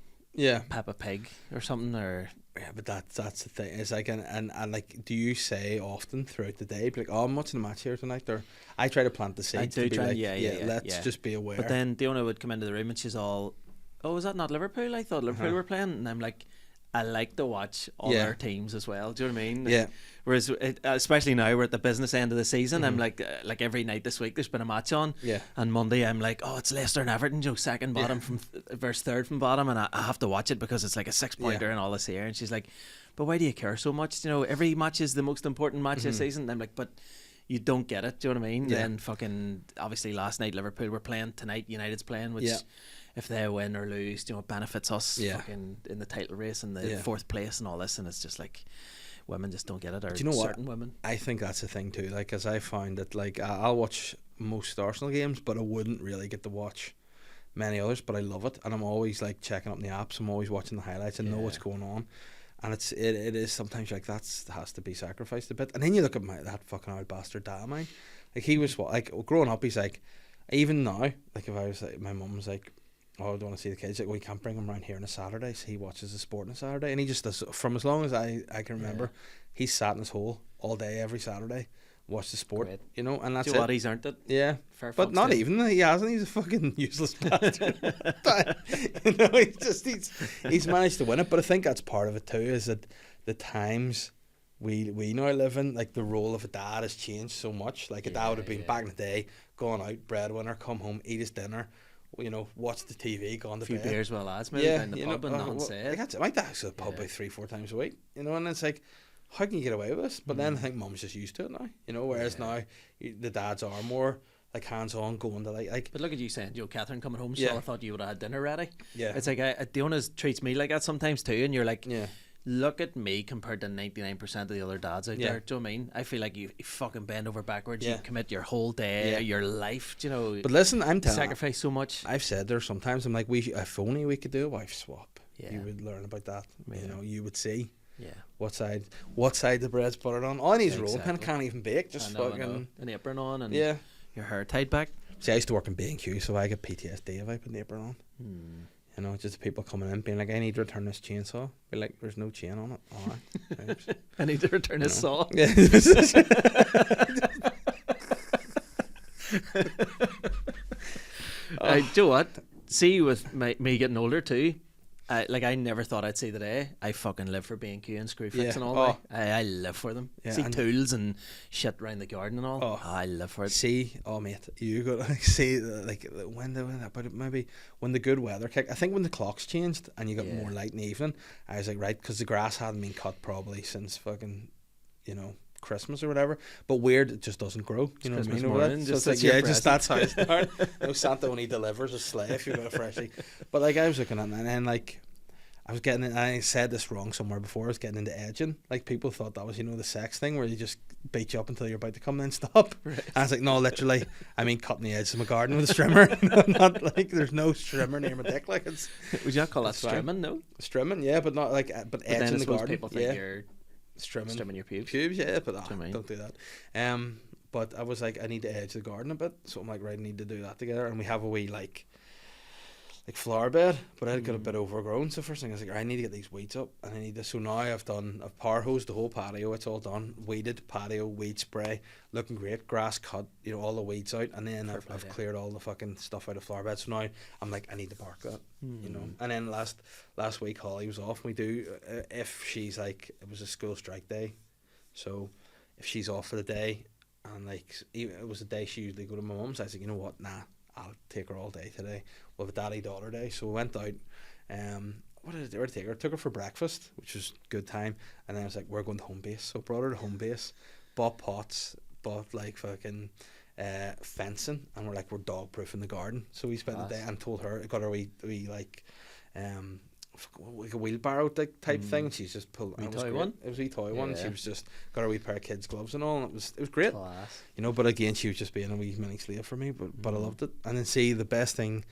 [SPEAKER 2] Peppa Pig or something, or
[SPEAKER 1] but that's the thing. It's like and like, do you say often throughout the day, be like, oh, I'm watching the match here tonight, or I try to plant the seeds to be like, let's just be aware.
[SPEAKER 2] But then Diona would come into the room and she's all, oh, is that not Liverpool? I thought Liverpool were playing, and I'm like, I like to watch all our teams as well. Do you know what I mean?
[SPEAKER 1] Yeah.
[SPEAKER 2] Whereas, especially now we're at the business end of the season, I'm like every night this week there's been a match on.
[SPEAKER 1] Yeah.
[SPEAKER 2] And Monday I'm like, oh, it's Leicester and Everton, Joe, second bottom from versus third from bottom, and I have to watch it because it's like a 6-pointer and all this here. And she's like, but why do you care so much? You know, every match is the most important match this season. And I'm like, but you don't get it. Do you know what I mean?
[SPEAKER 1] Yeah.
[SPEAKER 2] Then fucking obviously last night Liverpool were playing, tonight United's playing, which. Yeah. If they win or lose, you know, it benefits us fucking in the title race and the fourth place and all this, and it's just like women just don't get it, or
[SPEAKER 1] do you know
[SPEAKER 2] certain
[SPEAKER 1] what?
[SPEAKER 2] Women.
[SPEAKER 1] I think that's the thing too. Like, as I find that, like, I'll watch most Arsenal games, but I wouldn't really get to watch many others. But I love it, and I'm always like checking up in the apps. I'm always watching the highlights and know what's going on. And it is sometimes like that has to be sacrificed a bit. And then you look at that fucking old bastard dad of mine. Like, he was like growing up. He's like, even now, like, if I was like, my mum was like, oh, I don't want to see the kids. Like, we can't bring him around here on a Saturday. So he watches the sport on a Saturday, and he just does. From as long as I can remember, he's sat in his hole all day every Saturday, watched the sport. Great. You know, and that's it.
[SPEAKER 2] He's earned it.
[SPEAKER 1] Yeah,
[SPEAKER 2] fair,
[SPEAKER 1] but not too. Even he hasn't. He's a fucking useless bastard. But, you know, he's managed to win it. But I think that's part of it too. Is that the times we now live in, like, the role of a dad has changed so much. Like, a dad would have been back in the day, going out, breadwinner, come home, eat his dinner, you know, watch the TV, go on to bed.
[SPEAKER 2] A few beers with lads, maybe down the pub and nothing said.
[SPEAKER 1] My dad's at the pub like 3-4 times a week, you know, and it's like, how can you get away with this? But then I think mum's just used to it now, you know. Whereas now the dads are more like hands on, going to like.
[SPEAKER 2] But look at you saying, Catherine coming home.
[SPEAKER 1] Yeah.
[SPEAKER 2] So I thought you would have had dinner ready.
[SPEAKER 1] Yeah,
[SPEAKER 2] It's like Dionne treats me like that sometimes too, and you're like,
[SPEAKER 1] yeah.
[SPEAKER 2] look at me compared to 99% of the other dads out
[SPEAKER 1] Yeah.
[SPEAKER 2] there. Do you know what I mean? I feel like you fucking bend over backwards.
[SPEAKER 1] Yeah.
[SPEAKER 2] You commit your whole day,
[SPEAKER 1] Yeah.
[SPEAKER 2] your life. Do you know?
[SPEAKER 1] But listen, I'm telling.
[SPEAKER 2] sacrifice so much.
[SPEAKER 1] I've said there sometimes I'm like, if only we could do a wife swap.
[SPEAKER 2] Yeah.
[SPEAKER 1] You would learn about that.
[SPEAKER 2] Yeah.
[SPEAKER 1] You know, you would see
[SPEAKER 2] Yeah.
[SPEAKER 1] what side the bread's buttered on. All I need is a roll pin,
[SPEAKER 2] Exactly.
[SPEAKER 1] can't even bake. Just
[SPEAKER 2] I know.
[SPEAKER 1] fucking
[SPEAKER 2] An apron on and
[SPEAKER 1] yeah.
[SPEAKER 2] your hair tied back.
[SPEAKER 1] See, I used to work in B&Q, so I get PTSD if I put an apron on. You know, just people coming in being like, I need to return this chainsaw. Be like, there's no chain on it. All right. Thanks.
[SPEAKER 2] I need to return his saw.
[SPEAKER 1] Yeah.
[SPEAKER 2] Do you know what? See, with me getting older too, I never thought I'd see the day. I fucking live for B&Q and screw fixing all
[SPEAKER 1] Oh.
[SPEAKER 2] day. I live for them.
[SPEAKER 1] Yeah,
[SPEAKER 2] See
[SPEAKER 1] and-
[SPEAKER 2] tools and shit around the garden and all.
[SPEAKER 1] Oh.
[SPEAKER 2] I live for it.
[SPEAKER 1] See, oh mate, you got to see when the good weather kicked. I think when the clocks changed and you got
[SPEAKER 2] Yeah.
[SPEAKER 1] more light in the evening, I was like, right, because the grass hadn't been cut probably since fucking, you know, Christmas or whatever. But weird, it just doesn't grow. You know what I
[SPEAKER 2] Christmas
[SPEAKER 1] mean? Over
[SPEAKER 2] morning,
[SPEAKER 1] that?
[SPEAKER 2] just
[SPEAKER 1] So it's
[SPEAKER 2] that's
[SPEAKER 1] like,
[SPEAKER 2] your
[SPEAKER 1] just
[SPEAKER 2] present.
[SPEAKER 1] that's how it started. No, Santa only delivers a sleigh if you got a freshie. But like I was looking at it, and then like I was getting, and I said this wrong somewhere before, I was getting into edging. Like people thought that was, you know, the sex thing where you just beat you up until you're about to come and then stop.
[SPEAKER 2] Right.
[SPEAKER 1] And I was like, no, literally, I mean cutting the edges of my garden with a strimmer. Not like there's no strimmer near my dick. Like it's
[SPEAKER 2] Would you not call that
[SPEAKER 1] That's fine.
[SPEAKER 2] strimming? No.
[SPEAKER 1] strimming, yeah, but not like, but
[SPEAKER 2] But then I
[SPEAKER 1] edging the
[SPEAKER 2] suppose
[SPEAKER 1] garden.
[SPEAKER 2] people think
[SPEAKER 1] Yeah,
[SPEAKER 2] you're
[SPEAKER 1] strimming
[SPEAKER 2] your pubes.
[SPEAKER 1] pubes, yeah, but
[SPEAKER 2] Do you mean?
[SPEAKER 1] don't do that. But I was like, I need to edge the garden a bit, so I'm like, right, I need to do that together. And we have a wee like flower bed, but I got a bit overgrown. So first thing I was like, I need to get these weeds up, and I need to. So now I've power hosed the whole patio. It's all done, weeded patio, weed spray, looking great. Grass cut, you know, all the weeds out, and then
[SPEAKER 2] Fair play,
[SPEAKER 1] I've
[SPEAKER 2] yeah.
[SPEAKER 1] cleared all the fucking stuff out of flower bed. So now I'm like, I need to bark that, you know. And then last week Holly was off. We do if she's like, it was a school strike day, so if she's off for the day, and like it was a day she usually go to my mum's, I was like, you know what, nah, I'll take her all day today. We'll have a daddy-daughter day. So we went out. What did I do? Where did I take her? Took her for breakfast, which was good time. And then I was like, we're going to home base. So brought her to home base, bought pots, bought like fucking fencing, and we're dog proofing the garden. So we spent the day and told her, got her we like like a wheelbarrow type thing. And she's just pulled.
[SPEAKER 2] Wee
[SPEAKER 1] It was
[SPEAKER 2] toy
[SPEAKER 1] great.
[SPEAKER 2] one?
[SPEAKER 1] It was a wee toy one.
[SPEAKER 2] Yeah.
[SPEAKER 1] She was just got her wee pair of kids gloves and all. And it was great.
[SPEAKER 2] Class.
[SPEAKER 1] You know, but again, she was just being a wee mini slave for me, but I loved it. And then see, the best thing,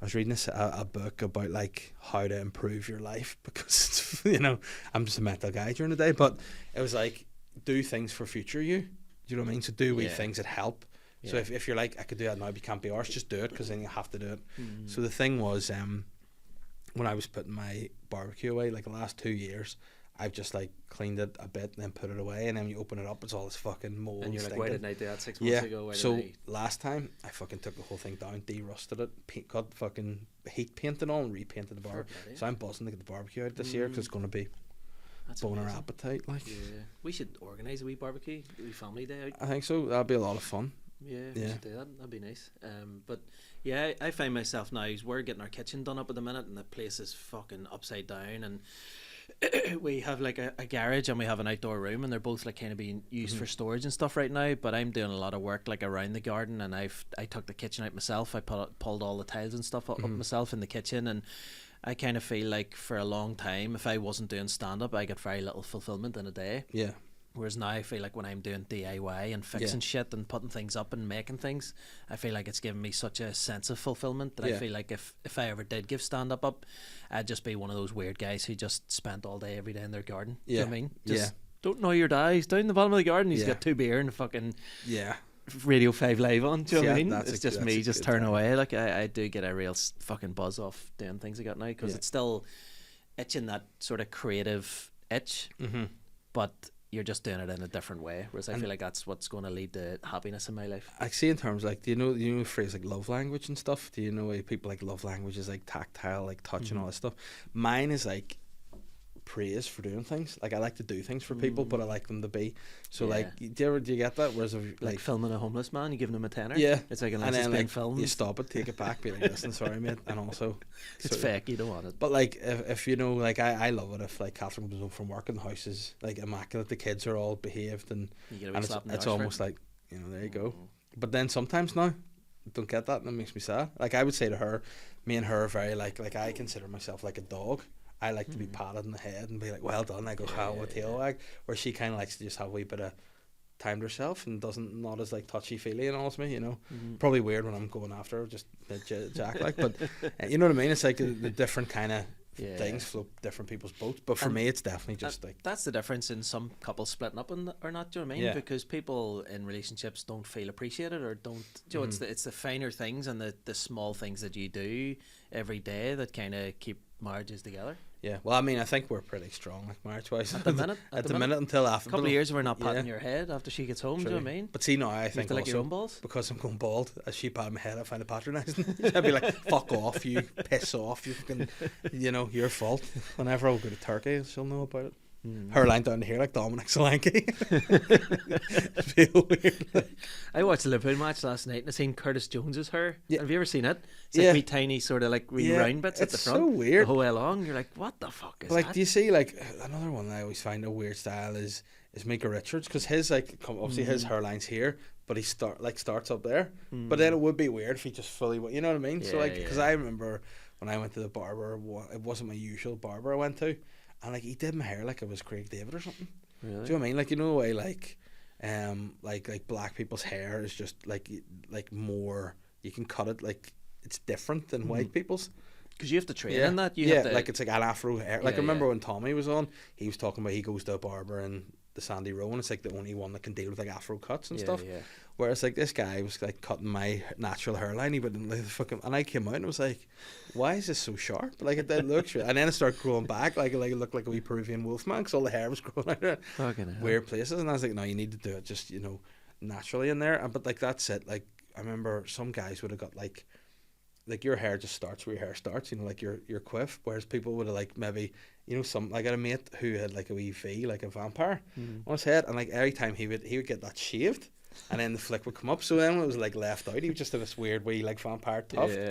[SPEAKER 1] I was reading a book about like how to improve your life, because it's, you know, I'm just a mental guy during the day, but it was like, do things for future you. Do you know what I mean? So do wee
[SPEAKER 2] Yeah.
[SPEAKER 1] things that help. So
[SPEAKER 2] Yeah.
[SPEAKER 1] if you're like, I could do that now, but you can't be ours, just do it, because then you have to do it. So the thing was, when I was putting my barbecue away, like the last 2 years, I've just like cleaned it a bit and then put it away, and then you open it up, it's all this fucking mold.
[SPEAKER 2] And you're like,
[SPEAKER 1] stinking.
[SPEAKER 2] why didn't I do that 6 months
[SPEAKER 1] Yeah.
[SPEAKER 2] ago? Why
[SPEAKER 1] So
[SPEAKER 2] didn't
[SPEAKER 1] last time I fucking took the whole thing down, de-rusted it, got fucking heat paint and all, and repainted the bar.
[SPEAKER 2] Fair play.
[SPEAKER 1] So I'm buzzing to get the barbecue out this year, because it's going to be
[SPEAKER 2] That's
[SPEAKER 1] boner
[SPEAKER 2] amazing.
[SPEAKER 1] appetite. Like,
[SPEAKER 2] Yeah. We should organise a wee barbecue, a wee family day out.
[SPEAKER 1] I think so. That'll be a lot of fun.
[SPEAKER 2] Yeah, we
[SPEAKER 1] Yeah.
[SPEAKER 2] should do that. That'd be nice. But yeah, I find myself now, we're getting our kitchen done up at the minute, and the place is fucking upside down, and we have like a garage and we have an outdoor room, and they're both like kind of being used for storage and stuff right now. But I'm doing a lot of work like around the garden, and I took the kitchen out myself. I pulled all the tiles and stuff up myself in the kitchen, and I kind of feel like for a long time, if I wasn't doing stand up, I get very little fulfillment in a day.
[SPEAKER 1] Yeah.
[SPEAKER 2] Whereas now I feel like when I'm doing DIY and fixing shit and putting things up and making things, I feel like it's given me such a sense of fulfillment that I
[SPEAKER 1] Yeah.
[SPEAKER 2] feel like if I ever did give stand up, I'd just be one of those weird guys who just spent all day every day in their garden. Do you know what I mean? Just don't know your dad. He's down in the bottom of the garden. He's
[SPEAKER 1] Yeah.
[SPEAKER 2] got 2 beer and fucking
[SPEAKER 1] Yeah.
[SPEAKER 2] Radio 5 Live on. Do you know what I
[SPEAKER 1] See,
[SPEAKER 2] mean?
[SPEAKER 1] that's
[SPEAKER 2] It's
[SPEAKER 1] a-
[SPEAKER 2] just
[SPEAKER 1] that's
[SPEAKER 2] me
[SPEAKER 1] a
[SPEAKER 2] just
[SPEAKER 1] good
[SPEAKER 2] turning
[SPEAKER 1] time.
[SPEAKER 2] away. Like I do get a real fucking buzz off doing things I got now, because
[SPEAKER 1] Yeah.
[SPEAKER 2] it's still itching that sort of creative itch, but you're just doing it in a different way. Whereas I feel like that's what's going to lead to happiness in my life.
[SPEAKER 1] I see in terms like, do you know the phrase like love language and stuff? Do you know why people like love language is like tactile, like touch and all this stuff? Mine is like praise for doing things. Like I like to do things for people, but I like them to be. So
[SPEAKER 2] Yeah.
[SPEAKER 1] like, do you get that? Whereas if,
[SPEAKER 2] Like filming a homeless man, you giving him a tenner.
[SPEAKER 1] yeah,
[SPEAKER 2] It's like,
[SPEAKER 1] and
[SPEAKER 2] unless it's
[SPEAKER 1] then
[SPEAKER 2] being
[SPEAKER 1] like
[SPEAKER 2] filmed,
[SPEAKER 1] you stop it, take it back, be like, listen, sorry mate, and also
[SPEAKER 2] it's
[SPEAKER 1] sort of-
[SPEAKER 2] fake. You don't want it.
[SPEAKER 1] But like if you know, like I love it if like Catherine comes home from work and the house is like immaculate, the kids are all behaved, and
[SPEAKER 2] You get a wee
[SPEAKER 1] and
[SPEAKER 2] slap in the
[SPEAKER 1] it's
[SPEAKER 2] arse for
[SPEAKER 1] almost
[SPEAKER 2] it.
[SPEAKER 1] like, you know, there you go. But then sometimes now, I don't get that, and it makes me sad. Like I would say to her, me and her are very like I consider myself like a dog. I like to be patted on the head and be like, well done. I go, how a tail wag. Where she kind of likes to just have a wee bit of time to herself and not as like touchy feely and all as me, you know. Probably weird when I'm going after her, just jack like, but you know what I mean. It's like the different kind of things float different people's boats. But for me, it's definitely just like
[SPEAKER 2] that's the difference in some couples splitting up or not. Do you know what I mean?
[SPEAKER 1] Yeah.
[SPEAKER 2] Because people in relationships don't feel appreciated or don't. Do you know, it's the finer things and the small things that you do every day that kind of keep marriages together.
[SPEAKER 1] yeah. Well, I mean, I think we're pretty strong like marriage wise
[SPEAKER 2] At the minute,
[SPEAKER 1] at the minute until after
[SPEAKER 2] a couple of years we're not patting
[SPEAKER 1] yeah.
[SPEAKER 2] your head after she gets home.
[SPEAKER 1] True.
[SPEAKER 2] Do you know what I mean?
[SPEAKER 1] But see now, I
[SPEAKER 2] You
[SPEAKER 1] think
[SPEAKER 2] have to lick your
[SPEAKER 1] also
[SPEAKER 2] own balls.
[SPEAKER 1] because I'm going bald, as she patted my head, I find it patronising. I'd be like, "Fuck off, you piss off, you fucking, you know, your fault." Whenever I go to Turkey, she'll know about it. Her line down here like Dominic Solanke. It's real weird.
[SPEAKER 2] I watched the Liverpool match last night and I seen Curtis Jones's hair.
[SPEAKER 1] Yeah.
[SPEAKER 2] Have you ever seen it? It's
[SPEAKER 1] Yeah.
[SPEAKER 2] like wee tiny sort of like wee
[SPEAKER 1] Yeah,
[SPEAKER 2] round bits at the
[SPEAKER 1] it's
[SPEAKER 2] front.
[SPEAKER 1] so weird.
[SPEAKER 2] The whole way along, you're like, what the fuck is
[SPEAKER 1] Like,
[SPEAKER 2] that?
[SPEAKER 1] do you see like another one that I always find a weird style is Mika Richards, because his like obviously his hairline's here, but he starts up there. But then it would be weird if he just fully you know what I mean? So
[SPEAKER 2] Yeah,
[SPEAKER 1] like, because
[SPEAKER 2] yeah.
[SPEAKER 1] I remember when I went to the barber, it wasn't my usual barber I went to, and like he did my hair like it was Craig David or something.
[SPEAKER 2] Really?
[SPEAKER 1] Do you know what I mean? Like, you know the way like black people's hair is just like more, you can cut it like it's different than white people's.
[SPEAKER 2] Because you have to train
[SPEAKER 1] Yeah,
[SPEAKER 2] in that. You
[SPEAKER 1] yeah,
[SPEAKER 2] have to,
[SPEAKER 1] like it's like an afro hair. Like I
[SPEAKER 2] Yeah,
[SPEAKER 1] remember
[SPEAKER 2] yeah.
[SPEAKER 1] when Tommy was on, he was talking about he goes to a barber in the Sandy Row, and it's like the only one that can deal with like afro cuts and
[SPEAKER 2] Yeah,
[SPEAKER 1] stuff.
[SPEAKER 2] yeah.
[SPEAKER 1] Whereas like this guy was like cutting my natural hairline, he would like fucking, and I came out and was like, why is this so sharp? Like it did look, and then it started growing back, like it looked like a wee Peruvian wolfman, because all the hair was growing out of
[SPEAKER 2] Fucking hell.
[SPEAKER 1] weird places, and I was like, no, you need to do it just, you know, naturally in there. And but like that's it. Like I remember some guys would have got like your hair just starts where your hair starts, you know, like your quiff, whereas people would have like maybe, you know, some, I got a mate who had like a wee V, like a vampire on his head, and like every time he would get that shaved, and then the flick would come up, so then when it was like left out, he would just have this weird wee like vampire tuft.
[SPEAKER 2] Yeah.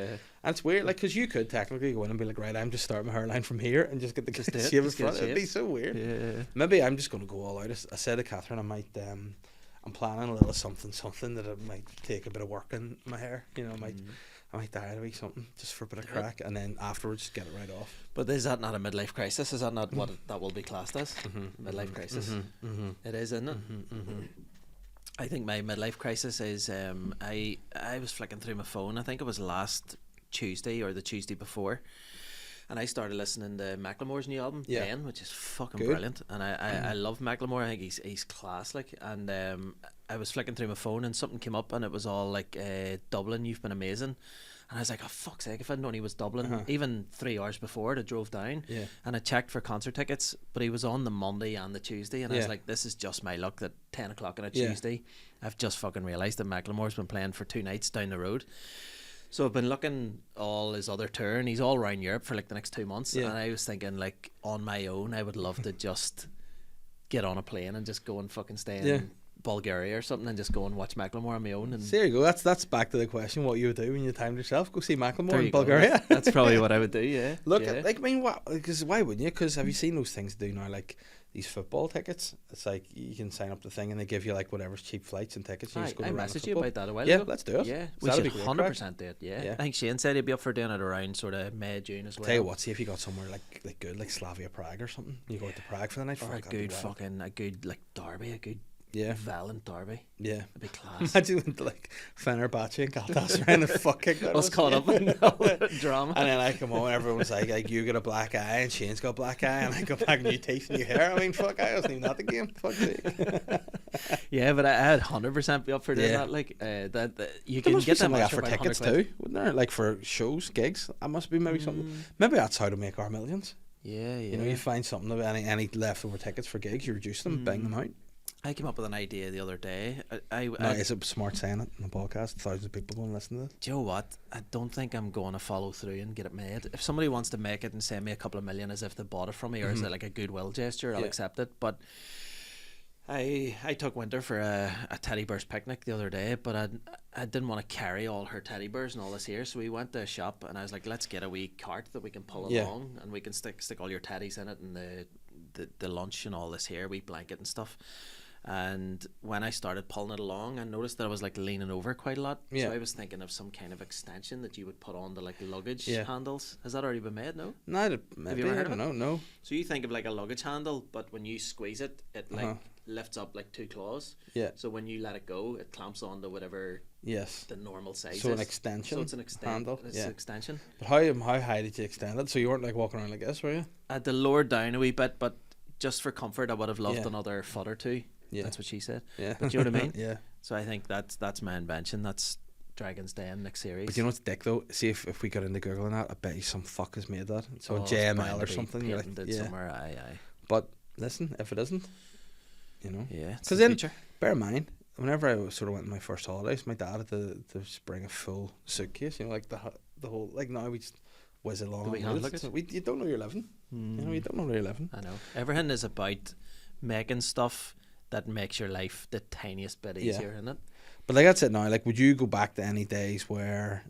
[SPEAKER 1] And it's weird, like, because you could technically go in and be like, right, I'm just starting my hairline from here and just get the
[SPEAKER 2] Just do it,
[SPEAKER 1] shave in
[SPEAKER 2] just get it
[SPEAKER 1] front. It'd be
[SPEAKER 2] shaved.
[SPEAKER 1] so weird.
[SPEAKER 2] Yeah.
[SPEAKER 1] Maybe I'm just going to go all out. I said to Catherine, I might, I'm planning a little something that I might take a bit of work in my hair. You know, I might dye it a wee something just for a bit of crack, and then afterwards get it right off.
[SPEAKER 2] But is that not a midlife crisis? Is that not what that will be classed as? Midlife crisis. It is, isn't it? I think my midlife crisis is I was flicking through my phone. I think it was last Tuesday or the Tuesday before, and I started listening to Macklemore's new album,
[SPEAKER 1] Yeah.
[SPEAKER 2] Ben, which is fucking
[SPEAKER 1] Good.
[SPEAKER 2] brilliant. And I love Macklemore. I think he's class. Like, and I was flicking through my phone and something came up and it was all like Dublin, you've been amazing. And I was like, oh fuck's sake, if I'd known he was Dublin, even 3 hours before it, I drove down and I checked for concert tickets, but he was on the Monday and the Tuesday, and I was
[SPEAKER 1] Yeah.
[SPEAKER 2] like, this is just my luck that 10 o'clock on a
[SPEAKER 1] Yeah.
[SPEAKER 2] Tuesday, I've just fucking realised that Macklemore's been playing for 2 nights down the road. So I've been looking all his other tour, and he's all around Europe for like the next 2 months,
[SPEAKER 1] Yeah.
[SPEAKER 2] and I was thinking, like, on my own, I would love to just get on a plane and just go and fucking stay in
[SPEAKER 1] Yeah.
[SPEAKER 2] Bulgaria or something and just go and watch Macklemore on my own. And
[SPEAKER 1] So there you go. That's back to the question: what you would do when you timed yourself? Go see Macklemore
[SPEAKER 2] there
[SPEAKER 1] in
[SPEAKER 2] you go.
[SPEAKER 1] Bulgaria.
[SPEAKER 2] That's probably what I would do. Yeah.
[SPEAKER 1] Look,
[SPEAKER 2] yeah.
[SPEAKER 1] like, I mean, what? Because why wouldn't you? Because have you seen those things do now, like these football tickets? It's like you can sign up the thing and they give you like whatever's cheap flights and tickets. And you just go
[SPEAKER 2] I
[SPEAKER 1] to random
[SPEAKER 2] messaged you
[SPEAKER 1] football.
[SPEAKER 2] about that a while
[SPEAKER 1] Yeah,
[SPEAKER 2] ago.
[SPEAKER 1] let's do it.
[SPEAKER 2] Yeah,
[SPEAKER 1] So
[SPEAKER 2] we
[SPEAKER 1] that'll
[SPEAKER 2] should
[SPEAKER 1] be great
[SPEAKER 2] 100% do it. Yeah.
[SPEAKER 1] Yeah.
[SPEAKER 2] I think Shane said he'd be up for doing it around sort of May, June as well.
[SPEAKER 1] Tell you what, see if you got somewhere like good, like Slavia Prague or something. You go out to Prague for the night.
[SPEAKER 2] Or a
[SPEAKER 1] Fuck, that'd be
[SPEAKER 2] good
[SPEAKER 1] wild.
[SPEAKER 2] fucking like derby, a good
[SPEAKER 1] Yeah,
[SPEAKER 2] Valiant derby.
[SPEAKER 1] yeah.
[SPEAKER 2] It'd be class.
[SPEAKER 1] Imagine went to like Fenerbahce and Galatasaray and the fuck kicked out of
[SPEAKER 2] Us
[SPEAKER 1] us.
[SPEAKER 2] caught up in all the drama.
[SPEAKER 1] And then I come home and everyone's like you got a black eye and Shane's got a black eye and I got back new teeth and new hair. I mean, fuck, I wasn't even at the game. Fuck's sake.
[SPEAKER 2] Yeah, but I'd 100% be up for doing
[SPEAKER 1] Yeah.
[SPEAKER 2] that. Like that you
[SPEAKER 1] There
[SPEAKER 2] can
[SPEAKER 1] must be
[SPEAKER 2] get them
[SPEAKER 1] something like that
[SPEAKER 2] for
[SPEAKER 1] for
[SPEAKER 2] about
[SPEAKER 1] tickets
[SPEAKER 2] 100 quid.
[SPEAKER 1] too, wouldn't there? Like for shows, gigs. That must be maybe something. Maybe that's how to make our millions.
[SPEAKER 2] Yeah, yeah.
[SPEAKER 1] You know, you find something of any leftover tickets for gigs, you reduce them, bang them out.
[SPEAKER 2] I came up with an idea the other day.
[SPEAKER 1] Now, is it smart saying it in a podcast? Thousands of people going to listen to it.
[SPEAKER 2] Do you know what? I don't think I'm going to follow through and get it made. If somebody wants to make it and send me a couple of million as if they bought it from me, or is it like a goodwill gesture, I'll accept it. But I took Winter for a teddy bear's picnic the other day, but I didn't want to carry all her teddy bears and all this here, so we went to a shop and I was like, let's get a wee cart that we can pull along and we can stick all your teddies in it and the lunch and all this here, wee blanket and stuff. And when I started pulling it along, I noticed that I was like leaning over quite a lot. So I was thinking of some kind of extension that you would put on the like luggage handles. Has that already been made? No.
[SPEAKER 1] No,
[SPEAKER 2] Have you ever heard of it?
[SPEAKER 1] No.
[SPEAKER 2] So you think of like a luggage handle, but when you squeeze it, it like lifts up like two claws.
[SPEAKER 1] Yeah.
[SPEAKER 2] So when you let it go, it clamps onto whatever.
[SPEAKER 1] Yes.
[SPEAKER 2] The normal size.
[SPEAKER 1] So
[SPEAKER 2] is.
[SPEAKER 1] An extension.
[SPEAKER 2] So it's an handle. It's an extension.
[SPEAKER 1] But how high did you extend it? So you weren't like walking around like this, were you?
[SPEAKER 2] I had to lower down a wee bit, but just for comfort, I would have loved another foot or two. Yeah. That's what she said. Yeah. But you know what I mean?
[SPEAKER 1] Yeah.
[SPEAKER 2] So I think that's my invention. That's Dragon's Den next series.
[SPEAKER 1] But you know what's dick though? See if we got into Googling that, I bet you some fuck has made that. So JML or something. You're like,
[SPEAKER 2] somewhere, aye.
[SPEAKER 1] But listen, if it isn't, you know.
[SPEAKER 2] Yeah.
[SPEAKER 1] Because then, bear in mind, whenever I sort of went on my first holidays, my dad had to just bring a full suitcase. You know, like the whole like now we just whiz along. You don't know you're living. You know, you don't know where you're living.
[SPEAKER 2] I know. Everything is about making stuff that makes your life the tiniest bit easier, isn't it?
[SPEAKER 1] But like that's it now. Like, would you go back to any days where,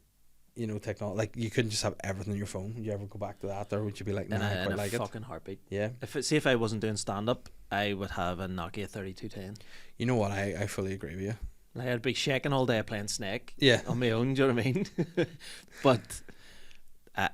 [SPEAKER 1] you know, technology, like you couldn't just have everything on your phone? Would you ever go back to that, or would you be like, nah, I quite like it?
[SPEAKER 2] Fucking heartbeat.
[SPEAKER 1] Yeah.
[SPEAKER 2] If I wasn't doing stand up, I would have a Nokia 3210.
[SPEAKER 1] You know what? I fully agree with you.
[SPEAKER 2] Like I'd be shaking all day playing Snake.
[SPEAKER 1] Yeah.
[SPEAKER 2] On my own. Do you know what I mean? But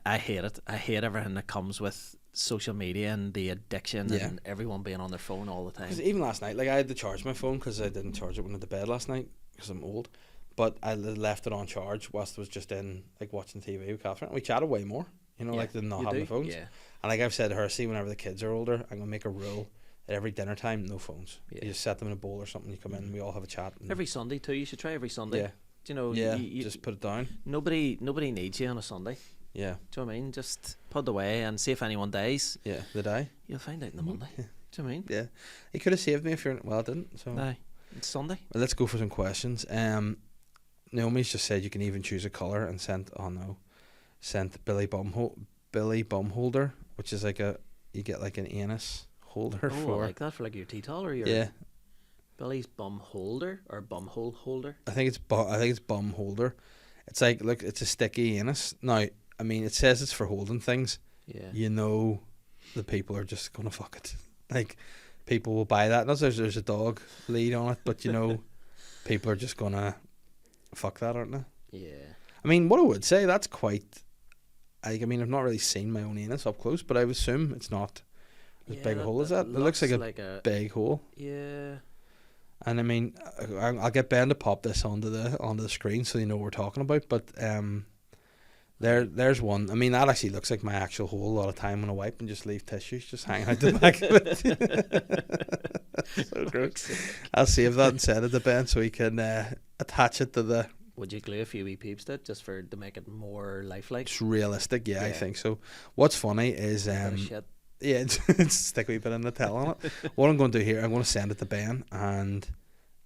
[SPEAKER 2] I hate it. I hate everything that comes with social media and the addiction and everyone being on their phone all the time.
[SPEAKER 1] Because even last night, like I had to charge my phone because I didn't charge it when I went to bed last night because I'm old. But I left it on charge whilst I was just in like watching TV with Catherine. We chatted way more, you know, like than not having the phones. Yeah. And like I've said to her, see, whenever the kids are older, I'm gonna make a rule at every dinner time, no phones. Yeah. You just set them in a bowl or something. You come in, and we all have a chat.
[SPEAKER 2] Every Sunday too. You should try every Sunday. Yeah. Do you know?
[SPEAKER 1] Yeah. You just put it down.
[SPEAKER 2] Nobody needs you on a Sunday.
[SPEAKER 1] Yeah.
[SPEAKER 2] Do you know what I mean? Just put it away and see if anyone dies.
[SPEAKER 1] Yeah, they die.
[SPEAKER 2] You'll find out on the Monday. Do you know what I mean?
[SPEAKER 1] Yeah. You could have saved me if you're... Well, I didn't. So.
[SPEAKER 2] Aye. It's Sunday.
[SPEAKER 1] Well, let's go for some questions. Naomi's just said you can even choose a colour and sent Billy Bumholder, which is like you get like an anus holder for...
[SPEAKER 2] I like that for like your tea towel or your...
[SPEAKER 1] Yeah.
[SPEAKER 2] Billy's bum holder or bumhole holder?
[SPEAKER 1] I think it's bum holder. It's like, look, it's a sticky anus. Now, I mean, it says it's for holding things.
[SPEAKER 2] Yeah.
[SPEAKER 1] You know, the people are just gonna fuck it. Like, people will buy that. Not there's a dog lead on it, but you know, people are just gonna fuck that, aren't they?
[SPEAKER 2] Yeah.
[SPEAKER 1] I mean, what I would say, that's quite. I mean, I've not really seen my own anus up close, but I would assume it's not as big a hole as that. It looks like a big hole.
[SPEAKER 2] Yeah.
[SPEAKER 1] And I mean, I'll get Ben to pop this onto the screen so you know what we're talking about. But there's one. I mean, that actually looks like my actual hole a lot of time when I wipe and just leave tissues just hanging out the back of it. So gross. I'll save that and send it to Ben so he can attach it to the...
[SPEAKER 2] Would you glue a few wee peeps to it just to make it more lifelike?
[SPEAKER 1] It's realistic, yeah, I think so. What's funny is...
[SPEAKER 2] shit.
[SPEAKER 1] Yeah, stick a wee bit in the towel on it. What I'm going to do here, I'm going to send it to Ben, and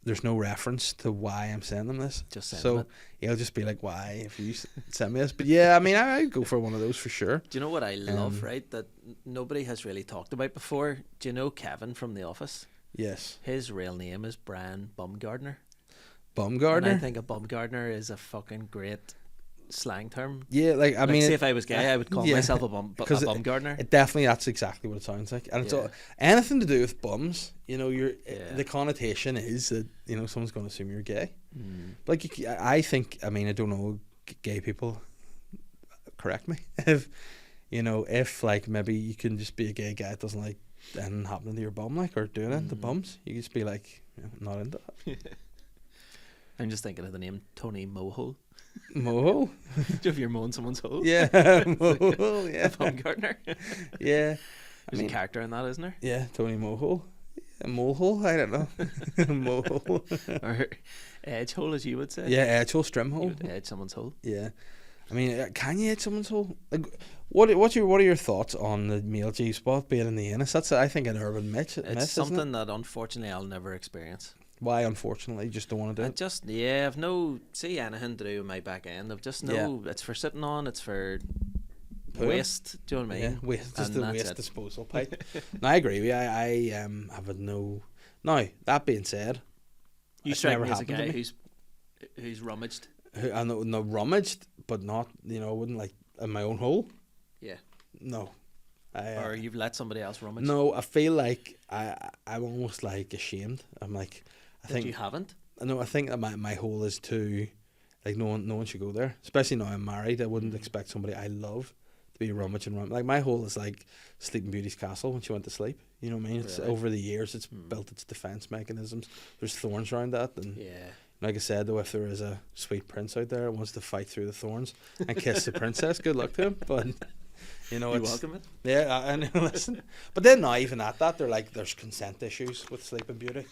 [SPEAKER 1] there's no reference to why I'm sending this.
[SPEAKER 2] Just send
[SPEAKER 1] so
[SPEAKER 2] it.
[SPEAKER 1] He'll just be like, "Why? If you send me this?" But yeah, I mean, I'd go for one of those for sure.
[SPEAKER 2] Do you know what I love? Right, that nobody has really talked about before. Do you know Kevin from The Office?
[SPEAKER 1] Yes.
[SPEAKER 2] His real name is Brian Bumgardner.
[SPEAKER 1] Bumgardner.
[SPEAKER 2] And I think a bumgardner is a fucking great slang term.
[SPEAKER 1] Yeah, like I mean,
[SPEAKER 2] say if I was gay, I would call myself a bumgardner.
[SPEAKER 1] It definitely, that's exactly what it sounds like, and it's all, anything to do with bums. You know, the connotation is that you know someone's going to assume you're gay. Like I think, I mean, I don't know, gay people. Correct me if like maybe you can just be a gay guy that doesn't like anything happening to your bum, like or doing it to bums. You can just be like, not into that.
[SPEAKER 2] I'm just thinking of the name Tony Mohole.
[SPEAKER 1] Mohole?
[SPEAKER 2] Do you know if you're mowing someone's hole?
[SPEAKER 1] Yeah, Mohole, yeah.
[SPEAKER 2] Bumgardner.
[SPEAKER 1] Yeah.
[SPEAKER 2] There's a character in that, isn't there?
[SPEAKER 1] Yeah, Tony Mohole. A molehole? I don't know. Mohole.
[SPEAKER 2] Or edge hole, as you would say.
[SPEAKER 1] Yeah, edge hole, strim hole.
[SPEAKER 2] You would edge someone's hole.
[SPEAKER 1] Yeah. I mean, can you hit someone's hole? Like, what are your thoughts on the male G spot being in the anus? That's, I think, an urban myth.
[SPEAKER 2] It's something that unfortunately I'll never experience.
[SPEAKER 1] Why? Unfortunately, you just don't want to do it.
[SPEAKER 2] I've no see anything to do with my back end. I've just no. It's for sitting on. It's for waste. Do you know what I mean?
[SPEAKER 1] Yeah, waste is the waste disposal pipe. No, I agree with you. I have had no. Now that being said,
[SPEAKER 2] you strike me as a guy who's rummaged.
[SPEAKER 1] I know, no, rummaged, but not. You know, I wouldn't like in my own hole.
[SPEAKER 2] Yeah.
[SPEAKER 1] No.
[SPEAKER 2] Or you've let somebody else rummage.
[SPEAKER 1] No, I feel like I'm almost like ashamed. I'm like, I think
[SPEAKER 2] you haven't.
[SPEAKER 1] No, I think that my hole is too, like no one should go there. Especially now I'm married, I wouldn't expect somebody I love to be rummaging. Like my hole is like Sleeping Beauty's castle when she went to sleep. You know what I mean? It's over the years, it's built its defense mechanisms. There's thorns around that, and like I said though, if there is a sweet prince out there who wants to fight through the thorns and kiss the princess, good luck to him. But you know,
[SPEAKER 2] you welcome it.
[SPEAKER 1] Yeah, I know. Listen, but then not even at that, they're like, there's consent issues with Sleeping Beauty.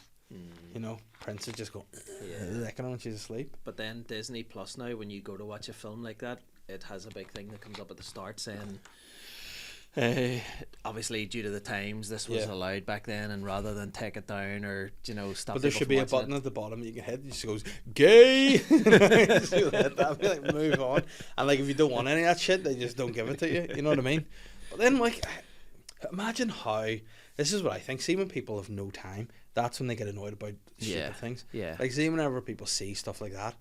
[SPEAKER 1] You know, princes just go licking her when she's asleep.
[SPEAKER 2] But then Disney Plus now, when you go to watch a film like that, it has a big thing that comes up at the start saying, obviously due to the times, this was allowed back then, and rather than take it down or stop.
[SPEAKER 1] But there should be a button at the bottom you can hit. It just goes gay. So that be like move on. And like if you don't want any of that shit, they just don't give it to you. You know what I mean? But then like, imagine how. This is what I think. See, when people have no time, that's when they get annoyed about stupid things. Yeah. Like, see, whenever people see stuff like that,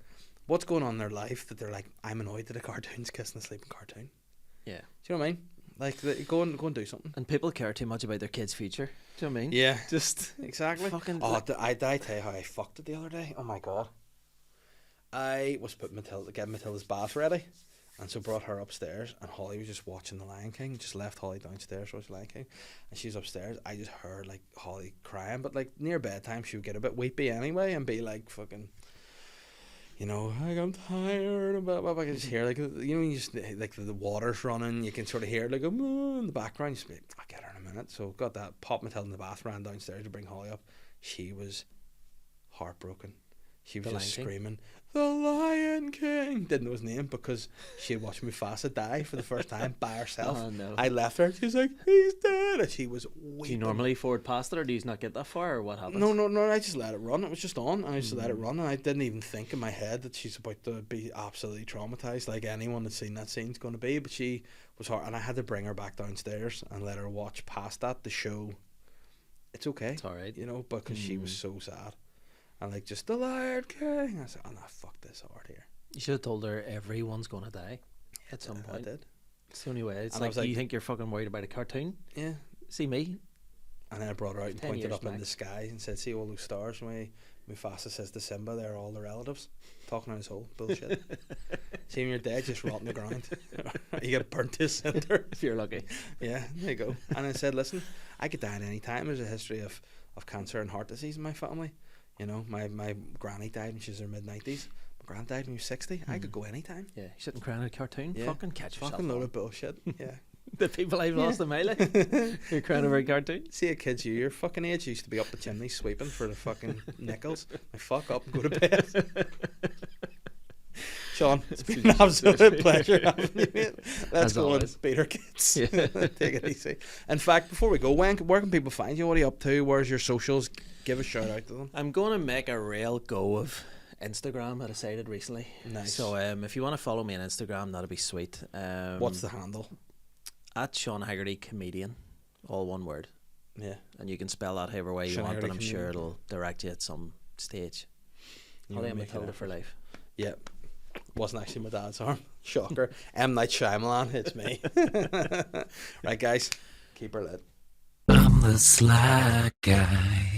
[SPEAKER 1] what's going on in their life that they're like, I'm annoyed that a cartoon's kissing a sleeping cartoon. Yeah. Do you know what I mean? Like, go and do something.
[SPEAKER 2] And people care too much about their kids' future. Do you know what I mean?
[SPEAKER 1] Yeah. Just exactly. Fucking. Oh, I tell you how I fucked it the other day. Oh my god. I was getting Matilda's bath ready. And so brought her upstairs, and Holly was just watching The Lion King. Just left Holly downstairs to watch The Lion King, and she's upstairs. I just heard like Holly crying, but like near bedtime she would get a bit weepy anyway, and be like fucking, like I'm tired. But I can just hear like you just like the water's running. You can sort of hear like in the background. Just be like, I'll get her in a minute. So got that, popped Matilda in the bath, ran downstairs to bring Holly up. She was heartbroken. She was just screaming, "The Lion King!" Didn't know his name because she had watched Mufasa die for the first time by herself. Oh, no. I left her. She was like, "He's dead!" And she was weeping.
[SPEAKER 2] Do you normally forward past it, or do you not get that far, or what happens?
[SPEAKER 1] No. I just let it run. It was just on, and I just let it run, and I didn't even think in my head that she's about to be absolutely traumatized, like anyone that's seen that scene's going to be. But she was hard, and I had to bring her back downstairs and let her watch past that to show it's okay.
[SPEAKER 2] It's all right,
[SPEAKER 1] because she was so sad. And like, just the Lion King. I said, oh no, fuck this hard here.
[SPEAKER 2] You should have told her everyone's gonna die at some point.
[SPEAKER 1] I did.
[SPEAKER 2] It's the only way. It's like, you think you're fucking worried about a cartoon?
[SPEAKER 1] Yeah.
[SPEAKER 2] See me?
[SPEAKER 1] And then I brought her out and pointed up in the sky and said, see all those stars? Mufasa says to Simba, they're all the relatives. Talking on his whole bullshit. See, when you're dead, just rot in the ground. You get burnt to cinder.
[SPEAKER 2] If you're lucky.
[SPEAKER 1] Yeah, there you go. And I said, listen, I could die at any time. There's a history of cancer and heart disease in my family. My granny died when she was in her mid-90s. My grand died when he was 60. I could go anytime.
[SPEAKER 2] Yeah, you shouldn't cry in a cartoon. Yeah. Fucking catch yourself.
[SPEAKER 1] Fucking load of bullshit. Yeah.
[SPEAKER 2] The people I've lost in my life. You're crying over a cartoon.
[SPEAKER 1] See a kids your fucking age used to be up the chimney sweeping for the fucking nickels. Like, fuck up and go to bed. Sean, it's been an absolute pleasure having you, mate. Let's go and beat our kids. Yeah. Take it easy. In fact, before we go, where can people find you? What are you up to? Where's your socials? Give a shout out to them.
[SPEAKER 2] I'm going to make a real go of Instagram. I decided recently.
[SPEAKER 1] Nice.
[SPEAKER 2] So if you want to follow me on Instagram, that'd be sweet.
[SPEAKER 1] What's the handle?
[SPEAKER 2] At Sean Haggerty Comedian, all one word.
[SPEAKER 1] Yeah.
[SPEAKER 2] And you can spell that however way you want, and I'm sure it'll direct you at some stage. Holly and Matilda for life.
[SPEAKER 1] Yep. Wasn't actually my dad's arm. Shocker. M. Night Shyamalan, it's me. Right, guys, keep her lit.
[SPEAKER 3] I'm the sly guy.